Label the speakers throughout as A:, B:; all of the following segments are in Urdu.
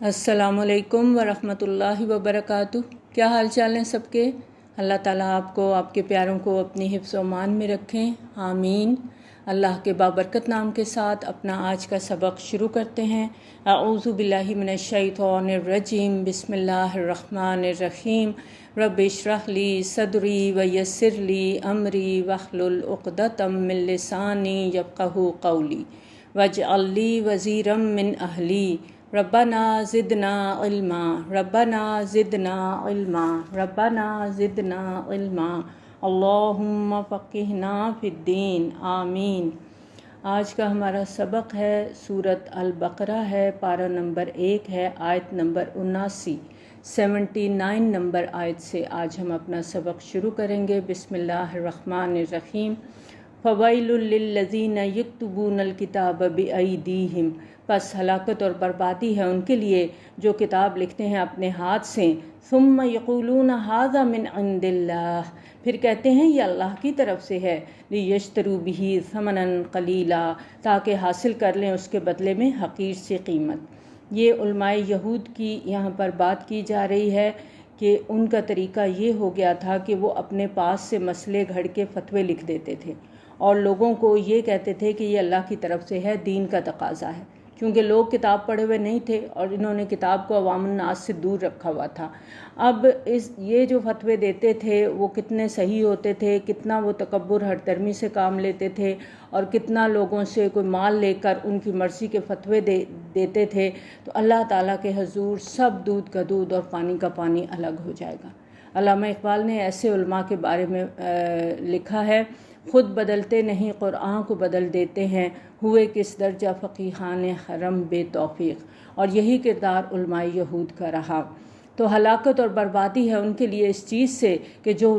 A: السلام علیکم ورحمۃ اللہ وبرکاتہ۔ کیا حال چال ہیں سب کے؟ اللہ تعالیٰ آپ کو، آپ کے پیاروں کو اپنی حفظ و امان میں رکھیں، آمین۔ اللہ کے بابرکت نام کے ساتھ اپنا آج کا سبق شروع کرتے ہیں۔ اعوذ باللہ من الشیطان الرجیم، بسم اللہ الرحمن الرحیم۔ رب اشرح لی صدری ویسر لی امری واحلل عقدۃ من لسانی یفقہوا قولی واجعل لی وزیرا من اہلی ربنا زدنا علما ربنا زدنا علما ربنا زدنا علما اللہم فقہنا فی الدین، آمین۔ آج کا ہمارا سبق ہے سورۃ البقرہ ہے، پارہ نمبر 1 ہے، آیت نمبر 79 نمبر آیت سے آج ہم اپنا سبق شروع کریں گے۔ بسم اللہ الرحمن الرحیم۔ فویل للذین یکتبون الکتاب بایدیہم، پس ہلاکت اور بربادی ہے ان کے لیے جو کتاب لکھتے ہیں اپنے ہاتھ سے، ثم یقولون ھذا من عند اللہ، پھر کہتے ہیں یہ اللہ کی طرف سے ہے، لیشتروا بہ ثمنا قلیلا، تاکہ حاصل کر لیں اس کے بدلے میں حقیر سی قیمت۔ یہ علماء یہود کی یہاں پر بات کی جا رہی ہے کہ ان کا طریقہ یہ ہو گیا تھا کہ وہ اپنے پاس سے مسئلے گھڑ کے فتوے لکھ دیتے تھے اور لوگوں کو یہ کہتے تھے کہ یہ اللہ کی طرف سے ہے، دین کا تقاضا ہے، کیونکہ لوگ کتاب پڑھے ہوئے نہیں تھے اور انہوں نے کتاب کو عوام الناس سے دور رکھا ہوا تھا۔ اب یہ جو فتوے دیتے تھے وہ کتنے صحیح ہوتے تھے، کتنا وہ تکبر ہر درمی سے کام لیتے تھے اور کتنا لوگوں سے کوئی مال لے کر ان کی مرضی کے فتوے دیتے تھے، تو اللہ تعالیٰ کے حضور سب دودھ کا دودھ اور پانی کا پانی الگ ہو جائے گا۔ علامہ اقبال نے ایسے علماء کے بارے میں لکھا ہے، خود بدلتے نہیں قرآن کو بدل دیتے ہیں، ہوئے کس درجہ فقیہان حرم بے توفیق، اور یہی کردار علماء یہود کا رہا۔ تو ہلاکت اور بربادی ہے ان کے لیے اس چیز سے کہ جو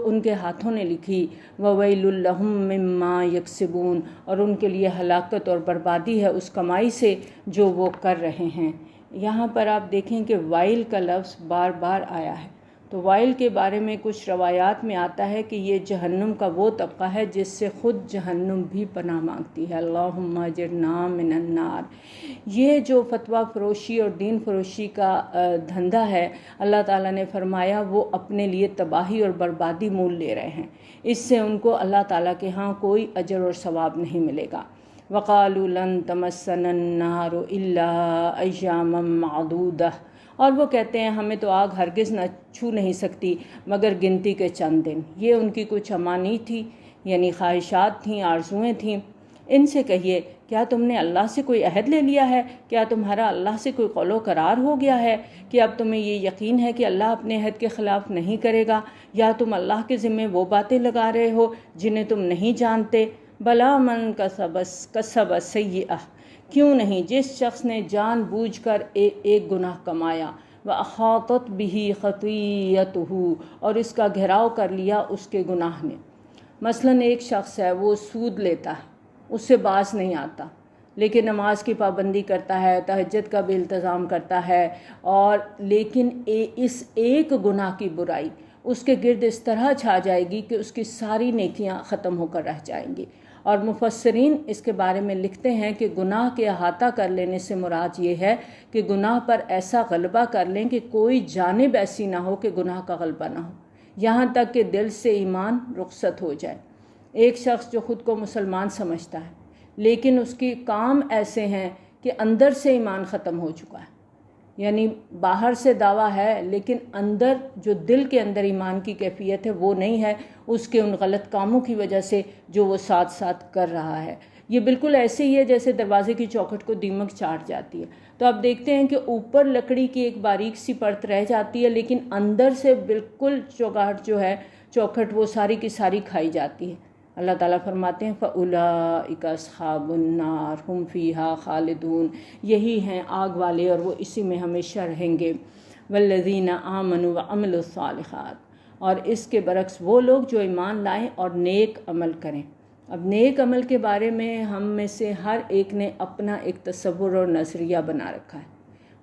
A: ان کے ہاتھوں نے لکھی، وویل لہم مما یکسبون، اور ان کے لیے ہلاکت اور بربادی ہے اس کمائی سے جو وہ کر رہے ہیں۔ یہاں پر آپ دیکھیں کہ وائل کا لفظ بار بار آیا ہے، تو وائل کے بارے میں کچھ روایات میں آتا ہے کہ یہ جہنم کا وہ طبقہ ہے جس سے خود جہنم بھی پناہ مانگتی ہے، اللہم اجرنا من النار۔ یہ جو فتویٰ فروشی اور دین فروشی کا دھندا ہے، اللہ تعالیٰ نے فرمایا وہ اپنے لیے تباہی اور بربادی مول لے رہے ہیں، اس سے ان کو اللہ تعالیٰ کے ہاں کوئی اجر اور ثواب نہیں ملے گا۔ وَقَالُوا لَن تَمَسَّنَا النَّارُ إِلَّا أَيَّامًا مَّعْدُودَةً، اور وہ کہتے ہیں ہمیں تو آگ ہرگز نہ چھو نہیں سکتی مگر گنتی کے چند دن۔ یہ ان کی کچھ امانی تھی، یعنی خواہشات تھیں، آرزوئیں تھیں۔ ان سے کہیے کیا تم نے اللہ سے کوئی عہد لے لیا ہے؟ کیا تمہارا اللہ سے کوئی قول و قرار ہو گیا ہے کہ اب تمہیں یہ یقین ہے کہ اللہ اپنے عہد کے خلاف نہیں کرے گا، یا تم اللہ کے ذمے وہ باتیں لگا رہے ہو جنہیں تم نہیں جانتے؟ بلا من کسب سیئہ، کیوں نہیں جس شخص نے جان بوجھ کر ایک گناہ کمایا، وَأَحَاطَتْ بِهِ خَطِیَّتُهُ، اور اس کا گھیراؤ کر لیا اس کے گناہ نے۔ مثلاً ایک شخص ہے، وہ سود لیتا ہے، اس سے باز نہیں آتا، لیکن نماز کی پابندی کرتا ہے، تہجد کا بھی التزام کرتا ہے، اور لیکن اس ایک گناہ کی برائی اس کے گرد اس طرح چھا جائے گی کہ اس کی ساری نیکیاں ختم ہو کر رہ جائیں گی۔ اور مفسرین اس کے بارے میں لکھتے ہیں کہ گناہ کے احاطہ کر لینے سے مراد یہ ہے کہ گناہ پر ایسا غلبہ کر لیں کہ کوئی جانب ایسی نہ ہو کہ گناہ کا غلبہ نہ ہو، یہاں تک کہ دل سے ایمان رخصت ہو جائے۔ ایک شخص جو خود کو مسلمان سمجھتا ہے لیکن اس کی کام ایسے ہیں کہ اندر سے ایمان ختم ہو چکا ہے، یعنی باہر سے دعویٰ ہے لیکن اندر جو دل کے اندر ایمان کی کیفیت ہے وہ نہیں ہے، اس کے ان غلط کاموں کی وجہ سے جو وہ ساتھ ساتھ کر رہا ہے۔ یہ بالکل ایسے ہی ہے جیسے دروازے کی چوکھٹ کو دیمک چاٹ جاتی ہے، تو آپ دیکھتے ہیں کہ اوپر لکڑی کی ایک باریک سی پرت رہ جاتی ہے لیکن اندر سے بالکل چوگاٹ جو ہے، چوکھٹ، وہ ساری کی ساری کھائی جاتی ہے۔ اللہ تعالیٰ فرماتے ہیں فَأُولَٰئِکَ أَصْحَابُ النَّارِ هُمْ فِيهَا خَالِدُونَ، یہی ہیں آگ والے اور وہ اسی میں ہمیشہ رہیں گے۔ وَالَّذِينَ آمَنُوا وَعَمِلُوا الصَّالِحَاتِ، اور اس کے برعکس وہ لوگ جو ایمان لائیں اور نیک عمل کریں۔ اب نیک عمل کے بارے میں ہم میں سے ہر ایک نے اپنا ایک تصور اور نظریہ بنا رکھا ہے۔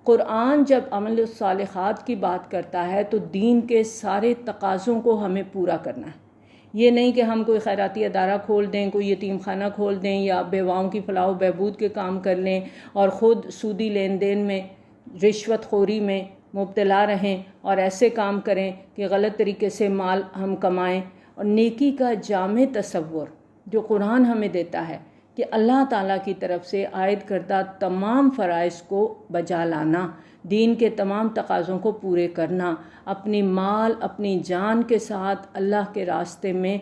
A: قرآن جب عمل الصالحات کی بات کرتا ہے تو دین کے سارے تقاضوں کو ہمیں پورا کرنا ہے۔ یہ نہیں کہ ہم کوئی خیراتی ادارہ کھول دیں، کوئی یتیم خانہ کھول دیں، یا بیواؤں کی فلاح و بہبود کے کام کر لیں اور خود سودی لین دین میں رشوت خوری میں مبتلا رہیں اور ایسے کام کریں کہ غلط طریقے سے مال ہم کمائیں. اور نیکی کا جامع تصور جو قرآن ہمیں دیتا ہے کہ اللہ تعالیٰ کی طرف سے عائد کردہ تمام فرائض کو بجا لانا، دین کے تمام تقاضوں کو پورے کرنا، اپنی مال اپنی جان کے ساتھ اللہ کے راستے میں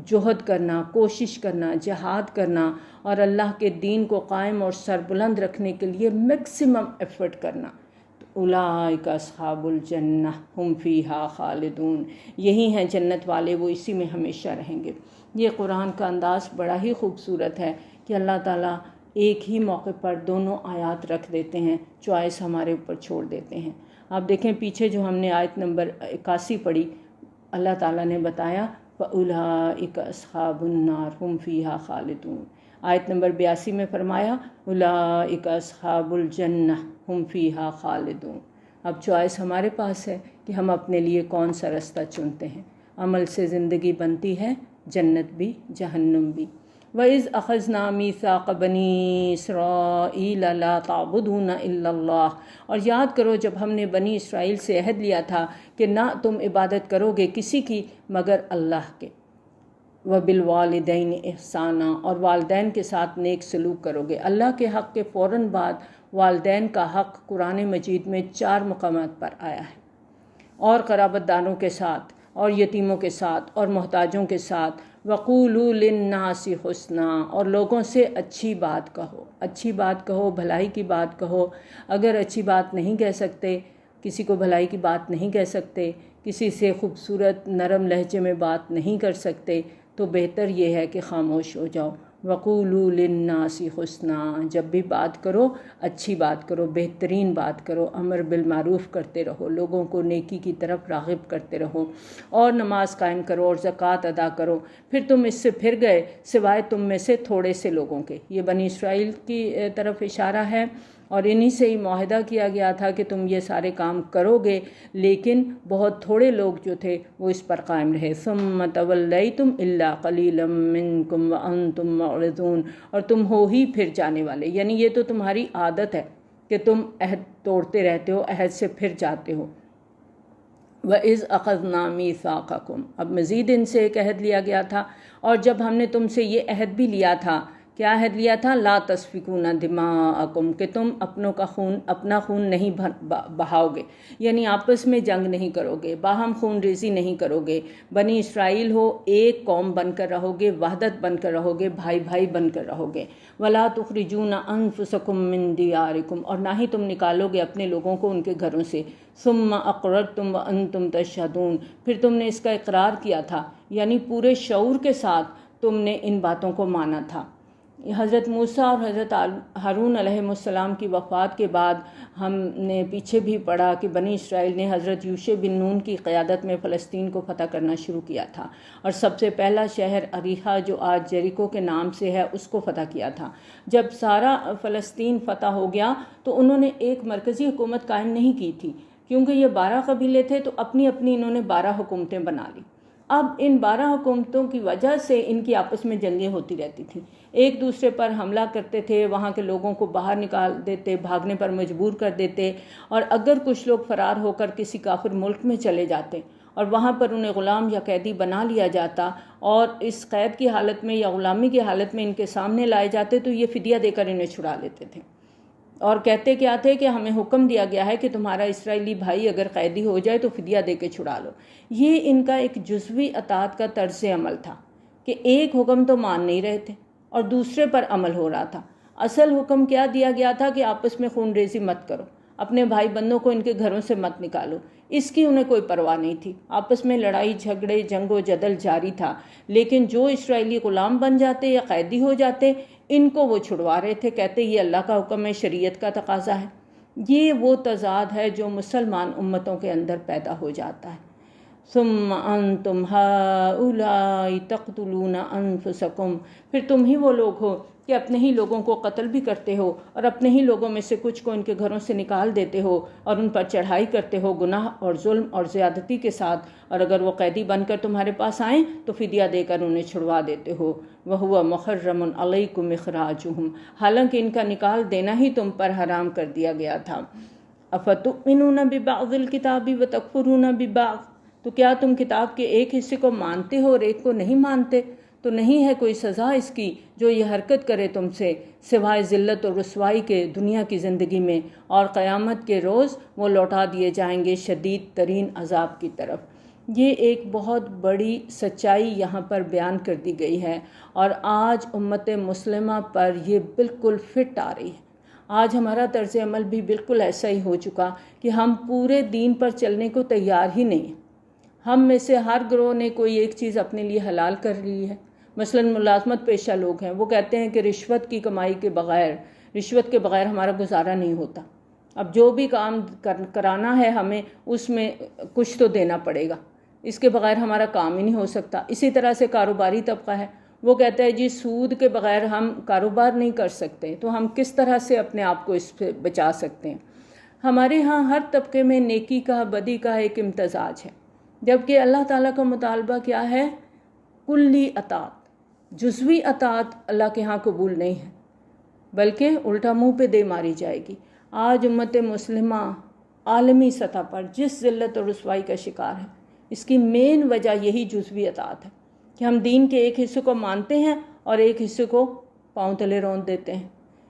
A: جہد کرنا، کوشش کرنا، جہاد کرنا اور اللہ کے دین کو قائم اور سربلند رکھنے کے لیے میکسیمم ایفرٹ کرنا. اولئک اصحاب الجنہ ہم فیہا خالدون، یہی ہیں جنت والے، وہ اسی میں ہمیشہ رہیں گے. یہ قرآن کا انداز بڑا ہی خوبصورت ہے کہ اللہ تعالیٰ ایک ہی موقع پر دونوں آیات رکھ دیتے ہیں، چوائس ہمارے اوپر چھوڑ دیتے ہیں. آپ دیکھیں پیچھے جو ہم نے آیت نمبر 81 پڑھی، اللہ تعالیٰ نے بتایا فَأُولَئِكَ أَصْحَابُ النَّارِ هُمْ فِيهَا خَالِدُونَ. آیت نمبر 82 میں فرمایا اولئک اصحاب الجنہ ہم فیہا خالدون. اب چوائس ہمارے پاس ہے کہ ہم اپنے لیے کون سا رستہ چنتے ہیں. عمل سے زندگی بنتی ہے، جنت بھی جہنم بھی. وَإِذْ أَخَذْنَا مِيثَاقَ بَنِي إِسْرَائِيلَ لَا تَعْبُدُونَ إِلَّا اللَّهَ، اور یاد کرو جب ہم نے بنی اسرائیل سے عہد لیا تھا کہ نہ تم عبادت کرو گے کسی کی مگر اللہ کے. وَبِالْوَالِدَيْنِ إِحْسَانًا، اور والدین کے ساتھ نیک سلوک کرو گے. اللہ کے حق کے فوراً بعد والدین کا حق قرآن مجید میں 4 مقامات پر آیا ہے. اور قرابت داروں کے ساتھ اور یتیموں کے ساتھ اور محتاجوں کے ساتھ. وَقُولُوا لِلنَّاسِ حُسْنًا، اور لوگوں سے اچھی بات کہو، اچھی بات کہو، بھلائی کی بات کہو. اگر اچھی بات نہیں کہہ سکتے، کسی کو بھلائی کی بات نہیں کہہ سکتے، کسی سے خوبصورت نرم لہجے میں بات نہیں کر سکتے، تو بہتر یہ ہے کہ خاموش ہو جاؤ. وَقُولُوا لِلنَّاسِ حُسْنًا، جب بھی بات کرو اچھی بات کرو، بہترین بات کرو، امر بالمعروف کرتے رہو، لوگوں کو نیکی کی طرف راغب کرتے رہو، اور نماز قائم کرو اور زکوٰۃ ادا کرو. پھر تم اس سے پھر گئے سوائے تم میں سے تھوڑے سے لوگوں کے. یہ بنی اسرائیل کی طرف اشارہ ہے اور انہی سے ہی معاہدہ کیا گیا تھا کہ تم یہ سارے کام کرو گے، لیکن بہت تھوڑے لوگ جو تھے وہ اس پر قائم رہے. ثم تولیتم الا قلیلا منکم وانتم معرضون، اور تم ہو ہی پھر جانے والے، یعنی یہ تو تمہاری عادت ہے کہ تم عہد توڑتے رہتے ہو، عہد سے پھر جاتے ہو. وَإِذْ أَخَذْنَا مِيثَاقَكُمْ، اب مزید ان سے ایک عہد لیا گیا تھا، اور جب ہم نے تم سے یہ عہد بھی لیا تھا، کیا عہد لیا تھا؟ لا تسفکون دماءکم، کہ تم اپنا خون نہیں بہاؤ گے، یعنی آپس میں جنگ نہیں کرو گے، باہم خون ریزی نہیں کرو گے. بنی اسرائیل ہو، ایک قوم بن کر رہو گے، وحدت بن کر رہو گے، بھائی بھائی بن کر رہو گے. ولا تخرجون انفسکم من دیارکم، اور نہ ہی تم نکالو گے اپنے لوگوں کو ان کے گھروں سے. ثم اقررتم وانتم تشہدون، پھر تم نے اس کا اقرار کیا تھا، یعنی پورے شعور کے ساتھ تم نے ان باتوں کو مانا تھا. حضرت موسیٰ اور حضرت ہارون علیہ السلام کی وفات کے بعد ہم نے پیچھے بھی پڑھا کہ بنی اسرائیل نے حضرت یوشع بن نون کی قیادت میں فلسطین کو فتح کرنا شروع کیا تھا، اور سب سے پہلا شہر اریحا جو آج جیریکو کے نام سے ہے اس کو فتح کیا تھا. جب سارا فلسطین فتح ہو گیا تو انہوں نے ایک مرکزی حکومت قائم نہیں کی تھی، کیونکہ یہ 12 قبیلے تھے تو اپنی اپنی انہوں نے 12 حکومتیں بنا لی. اب ان 12 حکومتوں کی وجہ سے ان کی آپس میں جنگیں ہوتی رہتی تھیں، ایک دوسرے پر حملہ کرتے تھے، وہاں کے لوگوں کو باہر نکال دیتے، بھاگنے پر مجبور کر دیتے، اور اگر کچھ لوگ فرار ہو کر کسی کافر ملک میں چلے جاتے اور وہاں پر انہیں غلام یا قیدی بنا لیا جاتا اور اس قید کی حالت میں یا غلامی کی حالت میں ان کے سامنے لائے جاتے تو یہ فدیہ دے کر انہیں چھڑا لیتے تھے، اور کہتے کیا تھے کہ ہمیں حکم دیا گیا ہے کہ تمہارا اسرائیلی بھائی اگر قیدی ہو جائے تو فدیہ دے کے چھڑا لو. یہ ان کا ایک جزوی اطاعت کا طرز عمل تھا کہ ایک حکم تو مان نہیں رہے تھے اور دوسرے پر عمل ہو رہا تھا. اصل حکم کیا دیا گیا تھا کہ آپس میں خون ریزی مت کرو، اپنے بھائی بندوں کو ان کے گھروں سے مت نکالو. اس کی انہیں کوئی پرواہ نہیں تھی، آپس میں لڑائی جھگڑے جنگ و جدل جاری تھا، لیکن جو اسرائیلی غلام بن جاتے یا قیدی ہو جاتے ان کو وہ چھڑوا رہے تھے، کہتے یہ اللہ کا حکم ہے، شریعت کا تقاضا ہے. یہ وہ تضاد ہے جو مسلمان امتوں کے اندر پیدا ہو جاتا ہے. ثم انتم ہؤلاء تقتلون انفسکم، پھر تم ہی وہ لوگ ہو کہ اپنے ہی لوگوں کو قتل بھی کرتے ہو اور اپنے ہی لوگوں میں سے کچھ کو ان کے گھروں سے نکال دیتے ہو اور ان پر چڑھائی کرتے ہو گناہ اور ظلم اور زیادتی کے ساتھ، اور اگر وہ قیدی بن کر تمہارے پاس آئیں تو فدیہ دے کر انہیں چھڑوا دیتے ہو. وَهُوَ مُحَرَّمٌ عَلَيْكُمْ إِخْرَاجُهُمْ، حالانکہ ان کا نکال دینا ہی تم پر حرام کر دیا گیا تھا. افتؤمنون ببعض الکتاب وتکفرون ببعض، تو کیا تم کتاب کے ایک حصے کو مانتے ہو اور ایک کو نہیں مانتے؟ تو نہیں ہے کوئی سزا اس کی جو یہ حرکت کرے تم سے سوائے ذلت اور رسوائی کے دنیا کی زندگی میں، اور قیامت کے روز وہ لوٹا دیے جائیں گے شدید ترین عذاب کی طرف۔ یہ ایک بہت بڑی سچائی یہاں پر بیان کر دی گئی ہے، اور آج امت مسلمہ پر یہ بالکل فٹ آ رہی ہے۔ آج ہمارا طرز عمل بھی بالکل ایسا ہی ہو چکا کہ ہم پورے دین پر چلنے کو تیار ہی نہیں ہیں۔ ہم میں سے ہر گروہ نے کوئی ایک چیز اپنے لیے حلال کر لی ہے۔ مثلا ملازمت پیشہ لوگ ہیں، وہ کہتے ہیں کہ رشوت کی کمائی کے بغیر، رشوت کے بغیر ہمارا گزارا نہیں ہوتا، اب جو بھی کام کرانا ہے ہمیں اس میں کچھ تو دینا پڑے گا، اس کے بغیر ہمارا کام ہی نہیں ہو سکتا۔ اسی طرح سے کاروباری طبقہ ہے، وہ کہتا ہے جی سود کے بغیر ہم کاروبار نہیں کر سکتے، تو ہم کس طرح سے اپنے آپ کو اس سے بچا سکتے ہیں۔ ہمارے ہاں ہر طبقے میں نیکی کا بدی کا ایک امتزاج ہے، جبکہ اللہ تعالیٰ کا مطالبہ کیا ہے؟ کلی اطاعت، جزوی اطاعت اللہ کے ہاں قبول نہیں ہے، بلکہ الٹا منہ پہ دے ماری جائے گی۔ آج امت مسلمہ عالمی سطح پر جس ذلت اور رسوائی کا شکار ہے، اس کی مین وجہ یہی جزوی اطاعت ہے کہ ہم دین کے ایک حصے کو مانتے ہیں اور ایک حصے کو پاؤں تلے روند دیتے ہیں۔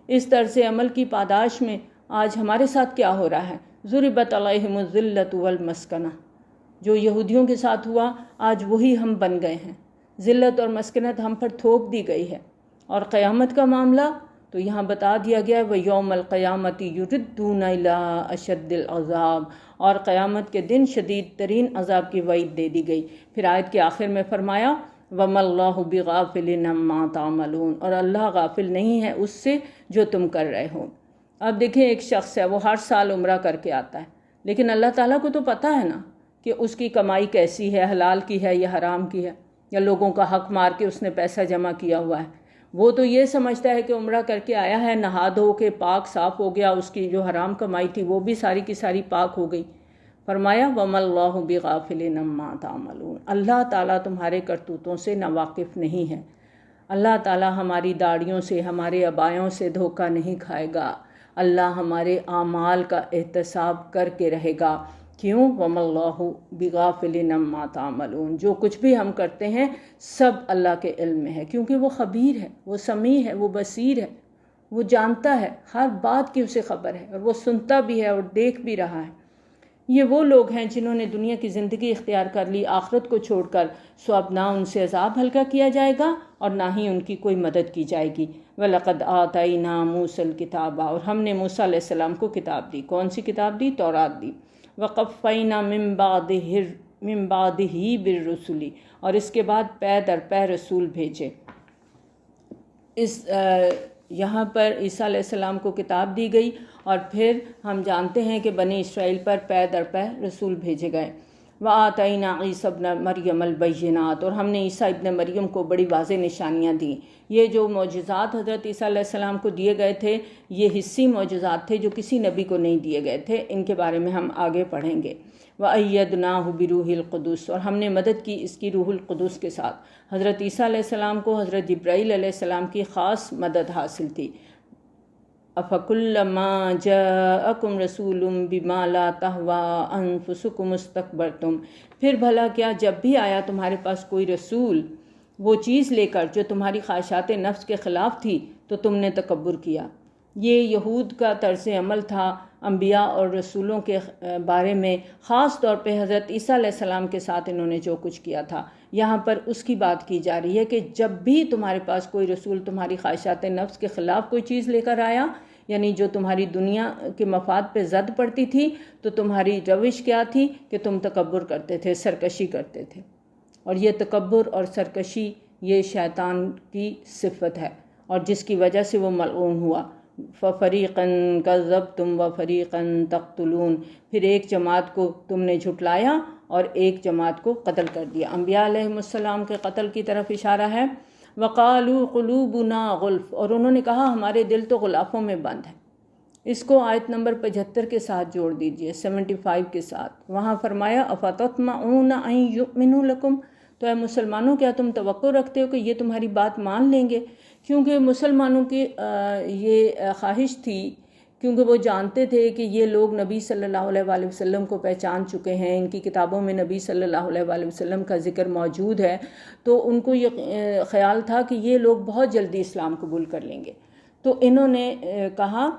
A: اس طرز عمل کی پاداش میں آج ہمارے ساتھ کیا ہو رہا ہے؟ ضربت علیہم الذلۃ والمسکنہ، جو یہودیوں کے ساتھ ہوا آج وہی ہم بن گئے ہیں۔ ذلت اور مسکنت ہم پر تھوپ دی گئی ہے، اور قیامت کا معاملہ تو یہاں بتا دیا گیا ہے وَيَوْمَ الْقِيَامَةِ يُرَدُّونَ إِلَىٰ أَشَدِّ الْعَذَابِ، اور قیامت کے دن شدید ترین عذاب کی وعید دے دی گئی۔ پھر آیت کے آخر میں فرمایا وَمَا اللَّهُ بِغَافِلٍ عَمَّا تَعْمَلُونَ، اور اللہ غافل نہیں ہے اس سے جو تم کر رہے ہو۔ اب دیکھیں ایک شخص ہے، وہ ہر سال عمرہ کر کے آتا ہے، لیکن اللہ تعالیٰ کو تو پتہ ہے نا کہ اس کی کمائی کیسی ہے، حلال کی ہے یا حرام کی ہے، یا لوگوں کا حق مار کے اس نے پیسہ جمع کیا ہوا ہے۔ وہ تو یہ سمجھتا ہے کہ عمرہ کر کے آیا ہے، نہا دھو کے پاک صاف ہو گیا، اس کی جو حرام کمائی تھی وہ بھی ساری کی ساری پاک ہو گئی۔ فرمایا وَمَا اللَّهُ بِغَافِلٍ عَمَّا تَعْمَلُونَ، اللہ تعالیٰ تمہارے کرتوتوں سے ناواقف نہیں ہے۔ اللہ تعالیٰ ہماری داڑھیوں سے، ہمارے عبایوں سے دھوکہ نہیں کھائے گا، اللہ ہمارے اعمال کا احتساب کر کے رہے گا۔ کیوں؟ وَمَا اللَّهُ بِغَافِلٍ عَمَّا تَعْمَلُونَ، جو کچھ بھی ہم کرتے ہیں سب اللہ کے علم میں ہے، کیونکہ وہ خبیر ہے، وہ سمیع ہے، وہ بصیر ہے، وہ جانتا ہے، ہر بات کی اسے خبر ہے، اور وہ سنتا بھی ہے اور دیکھ بھی رہا ہے۔ یہ وہ لوگ ہیں جنہوں نے دنیا کی زندگی اختیار کر لی آخرت کو چھوڑ کر، سو اب نہ ان سے عذاب ہلکا کیا جائے گا اور نہ ہی ان کی کوئی مدد کی جائے گی۔ وَلَقَدْ آتَيْنَا مُوسَى الْكِتَابَ، اور ہم نے موسیٰ علیہ السلام کو کتاب دی۔ کون سی کتاب دی؟ تورات دی۔ وَقَفَّيْنَا مِن بَعْدِهِ بِالرُّسُلِ، اور اس کے بعد پے در پے رسول بھیجے۔ یہاں پر عیسیٰ علیہ السلام کو کتاب دی گئی، اور پھر ہم جانتے ہیں کہ بنی اسرائیل پر پے در پے رسول بھیجے گئے۔ وَآتَيْنَا عِيسَى ابْنَ مَرْيَمَ الْبَيِّنَاتِ، اور ہم نے عیسیٰ ابن مریم کو بڑی واضح نشانیاں دیں۔ یہ جو معجزات حضرت عیسیٰ علیہ السلام کو دیے گئے تھے یہ حصی معجزات تھے جو کسی نبی کو نہیں دیے گئے تھے، ان کے بارے میں ہم آگے پڑھیں گے۔ وَأَيَّدْنَاهُ بِرُوحِ الْقُدُسِ، اور ہم نے مدد کی اس کی روح القدس کے ساتھ۔ حضرت عیسیٰ علیہ السلام کو حضرت جبرائیل علیہ السلام کی خاص مدد حاصل تھی۔ أَفَكُلَّمَا جَاءَكُمْ رَسُولٌ بِمَا لَا تَهْوَىٰ أَنفُسُكُمُ اسْتَكْبَرْتُمْ، پھر بھلا کیا جب بھی آیا تمہارے پاس کوئی رسول وہ چیز لے کر جو تمہاری خواہشات نفس کے خلاف تھی تو تم نے تکبر کیا۔ یہ یہود کا طرز عمل تھا انبیاء اور رسولوں کے بارے میں، خاص طور پہ حضرت عیسیٰ علیہ السلام کے ساتھ انہوں نے جو کچھ کیا تھا۔ یہاں پر اس کی بات کی جا رہی ہے کہ جب بھی تمہارے پاس کوئی رسول تمہاری خواہشات نفس کے خلاف کوئی چیز لے کر آیا، یعنی جو تمہاری دنیا کے مفاد پہ زد پڑتی تھی، تو تمہاری روش کیا تھی کہ تم تکبر کرتے تھے، سرکشی کرتے تھے۔ اور یہ تکبر اور سرکشی یہ شیطان کی صفت ہے، اور جس کی وجہ سے وہ ملعون ہوا۔ فَفَرِيقًا كَذَّبْتُمْ وَفَرِيقًا تَقْتُلُونَ، پھر ایک جماعت کو تم نے جھٹلایا اور ایک جماعت کو قتل کر دیا۔ انبیاء علیہ السلام کے قتل کی طرف اشارہ ہے۔ وَقَالُوا قُلُوبُنَا غُلْفٌ، اور انہوں نے کہا ہمارے دل تو غلافوں میں بند ہیں۔ اس کو آیت نمبر 75 کے ساتھ جوڑ دیجئے، 75 کے ساتھ۔ وہاں فرمایا أَفَتَطْمَعُونَ أَن يُؤْمِنُوا لَكُمْ، تو اے مسلمانوں کیا تم توقع رکھتے ہو کہ یہ تمہاری بات مان لیں گے؟ کیونکہ مسلمانوں کی یہ خواہش تھی کیونکہ وہ جانتے تھے کہ یہ لوگ نبی صلی اللہ علیہ وآلہ وسلم کو پہچان چکے ہیں، ان کی کتابوں میں نبی صلی اللہ علیہ وآلہ وسلم کا ذکر موجود ہے، تو ان کو یہ خیال تھا کہ یہ لوگ بہت جلدی اسلام قبول کر لیں گے۔ تو انہوں نے کہا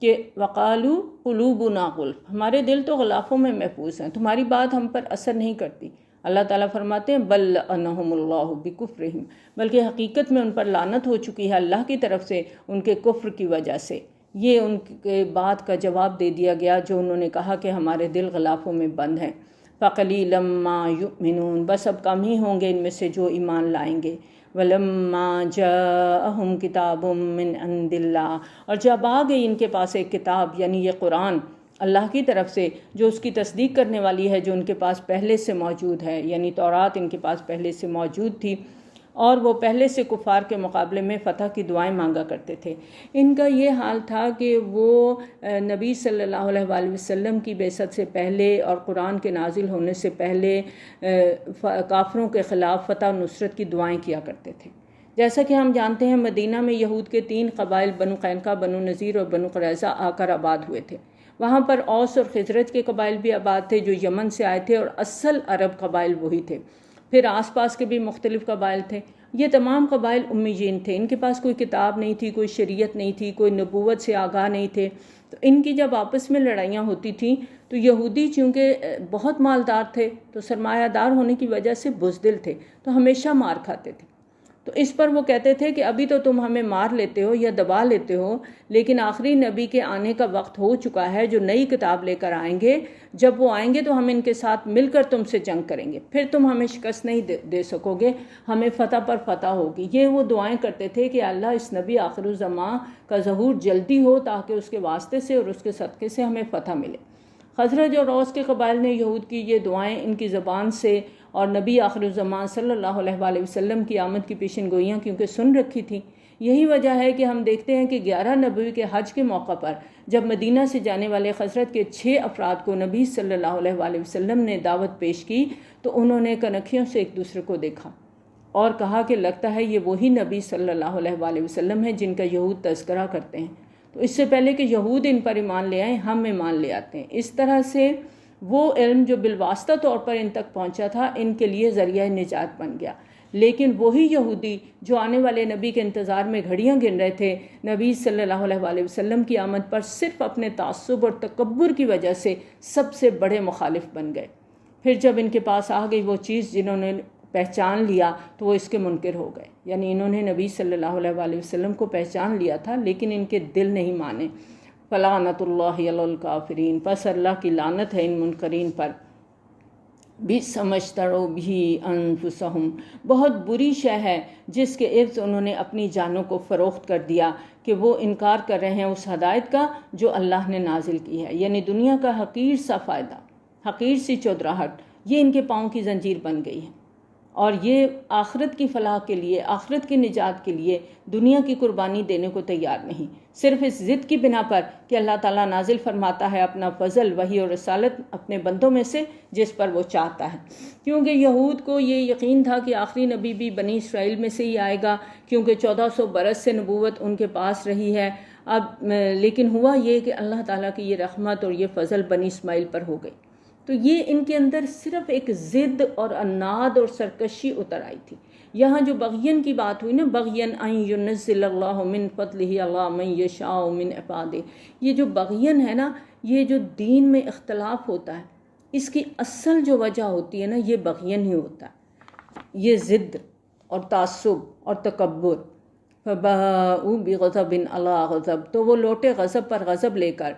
A: کہ وقالو قلوبنا غلف، ہمارے دل تو غلافوں میں محفوظ ہیں، تمہاری بات ہم پر اثر نہیں کرتی۔ اللہ تعالیٰ فرماتے ہیں بل لعنہم اللہ بکفرہم، بلکہ حقیقت میں ان پر لعنت ہو چکی ہے اللہ کی طرف سے ان کے کفر کی وجہ سے۔ یہ ان کے بات کا جواب دے دیا گیا جو انہوں نے کہا کہ ہمارے دل غلافوں میں بند ہیں۔ فَقَلِيلًا مَا يُؤْمِنُونَ، بس اب کم ہی ہوں گے ان میں سے جو ایمان لائیں گے۔ وَلَمَّا جَاءَهُمْ كِتَابٌ مِّنْ عِندِ اللَّهِ، اور جب آ گئی ان کے پاس ایک کتاب یعنی یہ قرآن اللہ کی طرف سے جو اس کی تصدیق کرنے والی ہے جو ان کے پاس پہلے سے موجود ہے، یعنی تورات ان کے پاس پہلے سے موجود تھی، اور وہ پہلے سے کفار کے مقابلے میں فتح کی دعائیں مانگا کرتے تھے۔ ان کا یہ حال تھا کہ وہ نبی صلی اللہ علیہ وآلہ وسلم کی بعثت سے پہلے اور قرآن کے نازل ہونے سے پہلے کافروں کے خلاف فتح و نصرت کی دعائیں کیا کرتے تھے۔ جیسا کہ ہم جانتے ہیں مدینہ میں یہود کے 3 قبائل بنو قینقاع، بنو نذیر اور بنو قریظہ آ کر آباد ہوئے تھے۔ وہاں پر اوس اور خزرج کے قبائل بھی آباد تھے جو یمن سے آئے تھے، اور اصل عرب قبائل وہی تھے۔ پھر آس پاس کے بھی مختلف قبائل تھے۔ یہ تمام قبائل امیین تھے، ان کے پاس کوئی کتاب نہیں تھی، کوئی شریعت نہیں تھی، کوئی نبوت سے آگاہ نہیں تھے۔ تو ان کی جب آپس میں لڑائیاں ہوتی تھیں تو یہودی چونکہ بہت مالدار تھے تو سرمایہ دار ہونے کی وجہ سے بزدل تھے، تو ہمیشہ مار کھاتے تھے۔ تو اس پر وہ کہتے تھے کہ ابھی تو تم ہمیں مار لیتے ہو یا دبا لیتے ہو، لیکن آخری نبی کے آنے کا وقت ہو چکا ہے جو نئی کتاب لے کر آئیں گے، جب وہ آئیں گے تو ہم ان کے ساتھ مل کر تم سے جنگ کریں گے، پھر تم ہمیں شکست نہیں دے سکو گے، ہمیں فتح پر فتح ہوگی۔ یہ وہ دعائیں کرتے تھے کہ اللہ اس نبی آخر الزماں کا ظہور جلدی ہو تاکہ اس کے واسطے سے اور اس کے صدقے سے ہمیں فتح ملے۔ خزرج اور اوس کے قبائل نے یہود کی یہ دعائیں ان کی زبان سے اور نبی آخر الزمان صلی اللہ علیہ وآلہ وسلم کی آمد کی پیشن گوئیاں کیونکہ سن رکھی تھیں۔ یہی وجہ ہے کہ ہم دیکھتے ہیں کہ 11 نبوی کے حج کے موقع پر جب مدینہ سے جانے والے خزرج کے 6 افراد کو نبی صلی اللہ علیہ وآلہ وسلم نے دعوت پیش کی تو انہوں نے کنکھیوں سے ایک دوسرے کو دیکھا اور کہا کہ لگتا ہے یہ وہی نبی صلی اللہ علیہ وآلہ وسلم ہے جن کا یہود تذکرہ کرتے ہیں۔ تو اس سے پہلے کہ یہود ان پر ایمان لے آئیں، ہم ایمان لے آتے ہیں۔ اس طرح سے وہ علم جو بالواسطہ طور پر ان تک پہنچا تھا ان کے لیے ذریعہ نجات بن گیا۔ لیکن وہی یہودی جو آنے والے نبی کے انتظار میں گھڑیاں گن رہے تھے، نبی صلی اللہ علیہ وآلہ وسلم کی آمد پر صرف اپنے تعصب اور تکبر کی وجہ سے سب سے بڑے مخالف بن گئے۔ پھر جب ان کے پاس آ گئی وہ چیز جنہوں نے پہچان لیا تو وہ اس کے منکر ہو گئے، یعنی انہوں نے نبی صلی اللہ علیہ وآلہ وسلم کو پہچان لیا تھا لیکن ان کے دل نہیں مانے۔ فلعنت اللہ علی الکافرین، پس اللہ کی لعنت ہے ان منکرین پر۔ بئس ما اشتروا بہ انفسہم، بہت بری شے ہے جس کے عوض انہوں نے اپنی جانوں کو فروخت کر دیا کہ وہ انکار کر رہے ہیں اس ہدایت کا جو اللہ نے نازل کی ہے، یعنی دنیا کا حقیر سا فائدہ، حقیر سی چودراہٹ، یہ ان کے پاؤں کی زنجیر بن گئی ہے، اور یہ آخرت کی فلاح کے لیے، آخرت کی نجات کے لیے دنیا کی قربانی دینے کو تیار نہیں، صرف اس ضد کی بنا پر کہ اللہ تعالیٰ نازل فرماتا ہے اپنا فضل، وحی اور رسالت اپنے بندوں میں سے جس پر وہ چاہتا ہے۔ کیونکہ یہود کو یہ یقین تھا کہ آخری نبی بھی بنی اسرائیل میں سے ہی آئے گا، کیونکہ 1400 برس سے نبوت ان کے پاس رہی ہے۔ اب لیکن ہوا یہ کہ اللہ تعالیٰ کی یہ رحمت اور یہ فضل بنی اسماعیل پر ہو گئی، تو یہ ان کے اندر صرف ایک ضد اور عناد اور سرکشی اتر آئی تھی۔ یہاں جو بغین کی بات ہوئی نا، بغین ان ینزل اللہ من فضلہ علی من یشاء من عبادہ، یہ جو بغین ہے نا، یہ جو دین میں اختلاف ہوتا ہے اس کی اصل جو وجہ ہوتی ہے نا، یہ بغین ہی ہوتا ہے، یہ ضد اور تعصب اور تکبر۔ فباءوا بغضب علی غضب، تو وہ لوٹے غضب پر غضب لے کر،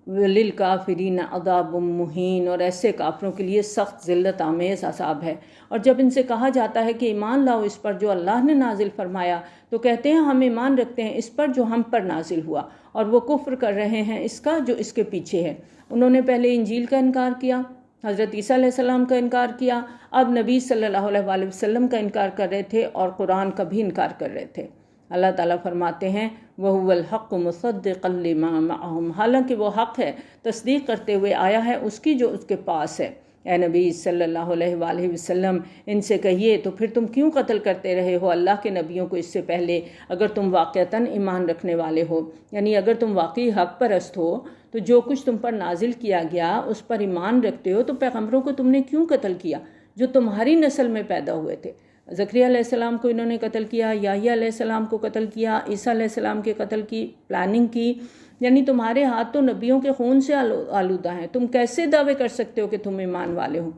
A: للکافرین عذاب مہین، اور ایسے کافروں کے لیے سخت ذلت آمیز عذاب ہے۔ اور جب ان سے کہا جاتا ہے کہ ایمان لاؤ اس پر جو اللہ نے نازل فرمایا، تو کہتے ہیں ہم ایمان رکھتے ہیں اس پر جو ہم پر نازل ہوا، اور وہ کفر کر رہے ہیں اس کا جو اس کے پیچھے ہے۔ انہوں نے پہلے انجیل کا انکار کیا، حضرت عیسیٰ علیہ السلام کا انکار کیا، اب نبی صلی اللہ علیہ وآلہ وسلم کا انکار کر رہے تھے اور قرآن کا بھی انکار کر رہے تھے۔ اللہ تعالیٰ فرماتے ہیں وَهُوَ الْحَقُّ مُصَدِّقًا لِمَا مَعَهُمْ، حالانکہ وہ حق ہے تصدیق کرتے ہوئے آیا ہے اس کی جو اس کے پاس ہے۔ اے نبی صلی اللہ علیہ وآلہ وسلم ان سے کہیے تو پھر تم کیوں قتل کرتے رہے ہو اللہ کے نبیوں کو اس سے پہلے، اگر تم واقعتاً ایمان رکھنے والے ہو، یعنی اگر تم واقعی حق پرست ہو تو جو کچھ تم پر نازل کیا گیا اس پر ایمان رکھتے ہو تو پیغمبروں کو تم نے کیوں قتل کیا جو تمہاری نسل میں پیدا ہوئے تھے؟ زکریا علیہ السلام کو انہوں نے قتل کیا، یحییٰ علیہ السلام کو قتل کیا، عیسیٰ علیہ السلام کے قتل کی پلاننگ کی، یعنی تمہارے ہاتھ تو نبیوں کے خون سے آلودہ ہیں، تم کیسے دعوے کر سکتے ہو کہ تم ایمان والے ہو؟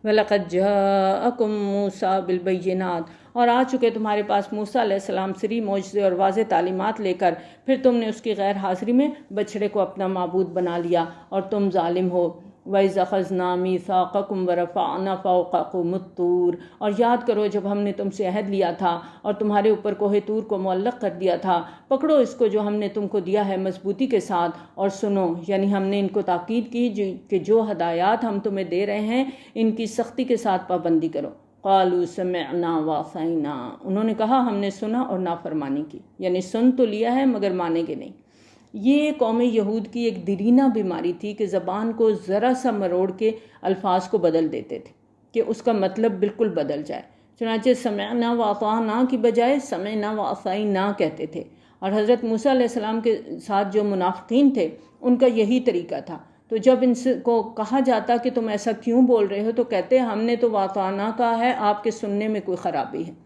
A: وَلَقَدْ جَاءَكُم مُوسَىٰ بِالْبَيِّنَاتِ، اور آ چکے تمہارے پاس موسیٰ علیہ السلام سری معجزے اور واضح تعلیمات لے کر، پھر تم نے اس کی غیر حاضری میں بچڑے کو اپنا معبود بنا لیا اور تم ظالم ہو۔ وَإِذْ أَخَذْنَا مِيثَاقَكُمْ وَرَفَعْنَا فَوْقَكُمُ الطُّورَ، اور یاد کرو جب ہم نے تم سے عہد لیا تھا اور تمہارے اوپر کوہ طور کو معلق کر دیا تھا، پکڑو اس کو جو ہم نے تم کو دیا ہے مضبوطی کے ساتھ، اور سنو، یعنی ہم نے ان کو تاکید کی کہ جو ہدایات ہم تمہیں دے رہے ہیں ان کی سختی کے ساتھ پابندی کرو۔ قالوا سمعنا وعصینا، انہوں نے کہا ہم نے سنا اور نافرمانی کی، یعنی سن تو لیا ہے مگر مانیں گے نہیں۔ یہ قوم یہود کی ایک دیرینہ بیماری تھی کہ زبان کو ذرا سا مروڑ کے الفاظ کو بدل دیتے تھے کہ اس کا مطلب بالکل بدل جائے، چنانچہ سمعنا واطعنا کی بجائے سمعنا وعصینا کہتے تھے، اور حضرت موسیٰ علیہ السلام کے ساتھ جو منافقین تھے ان کا یہی طریقہ تھا۔ تو جب ان کو کہا جاتا کہ تم ایسا کیوں بول رہے ہو تو کہتے ہم نے تو واطعنا کہا ہے، آپ کے سننے میں کوئی خرابی ہے۔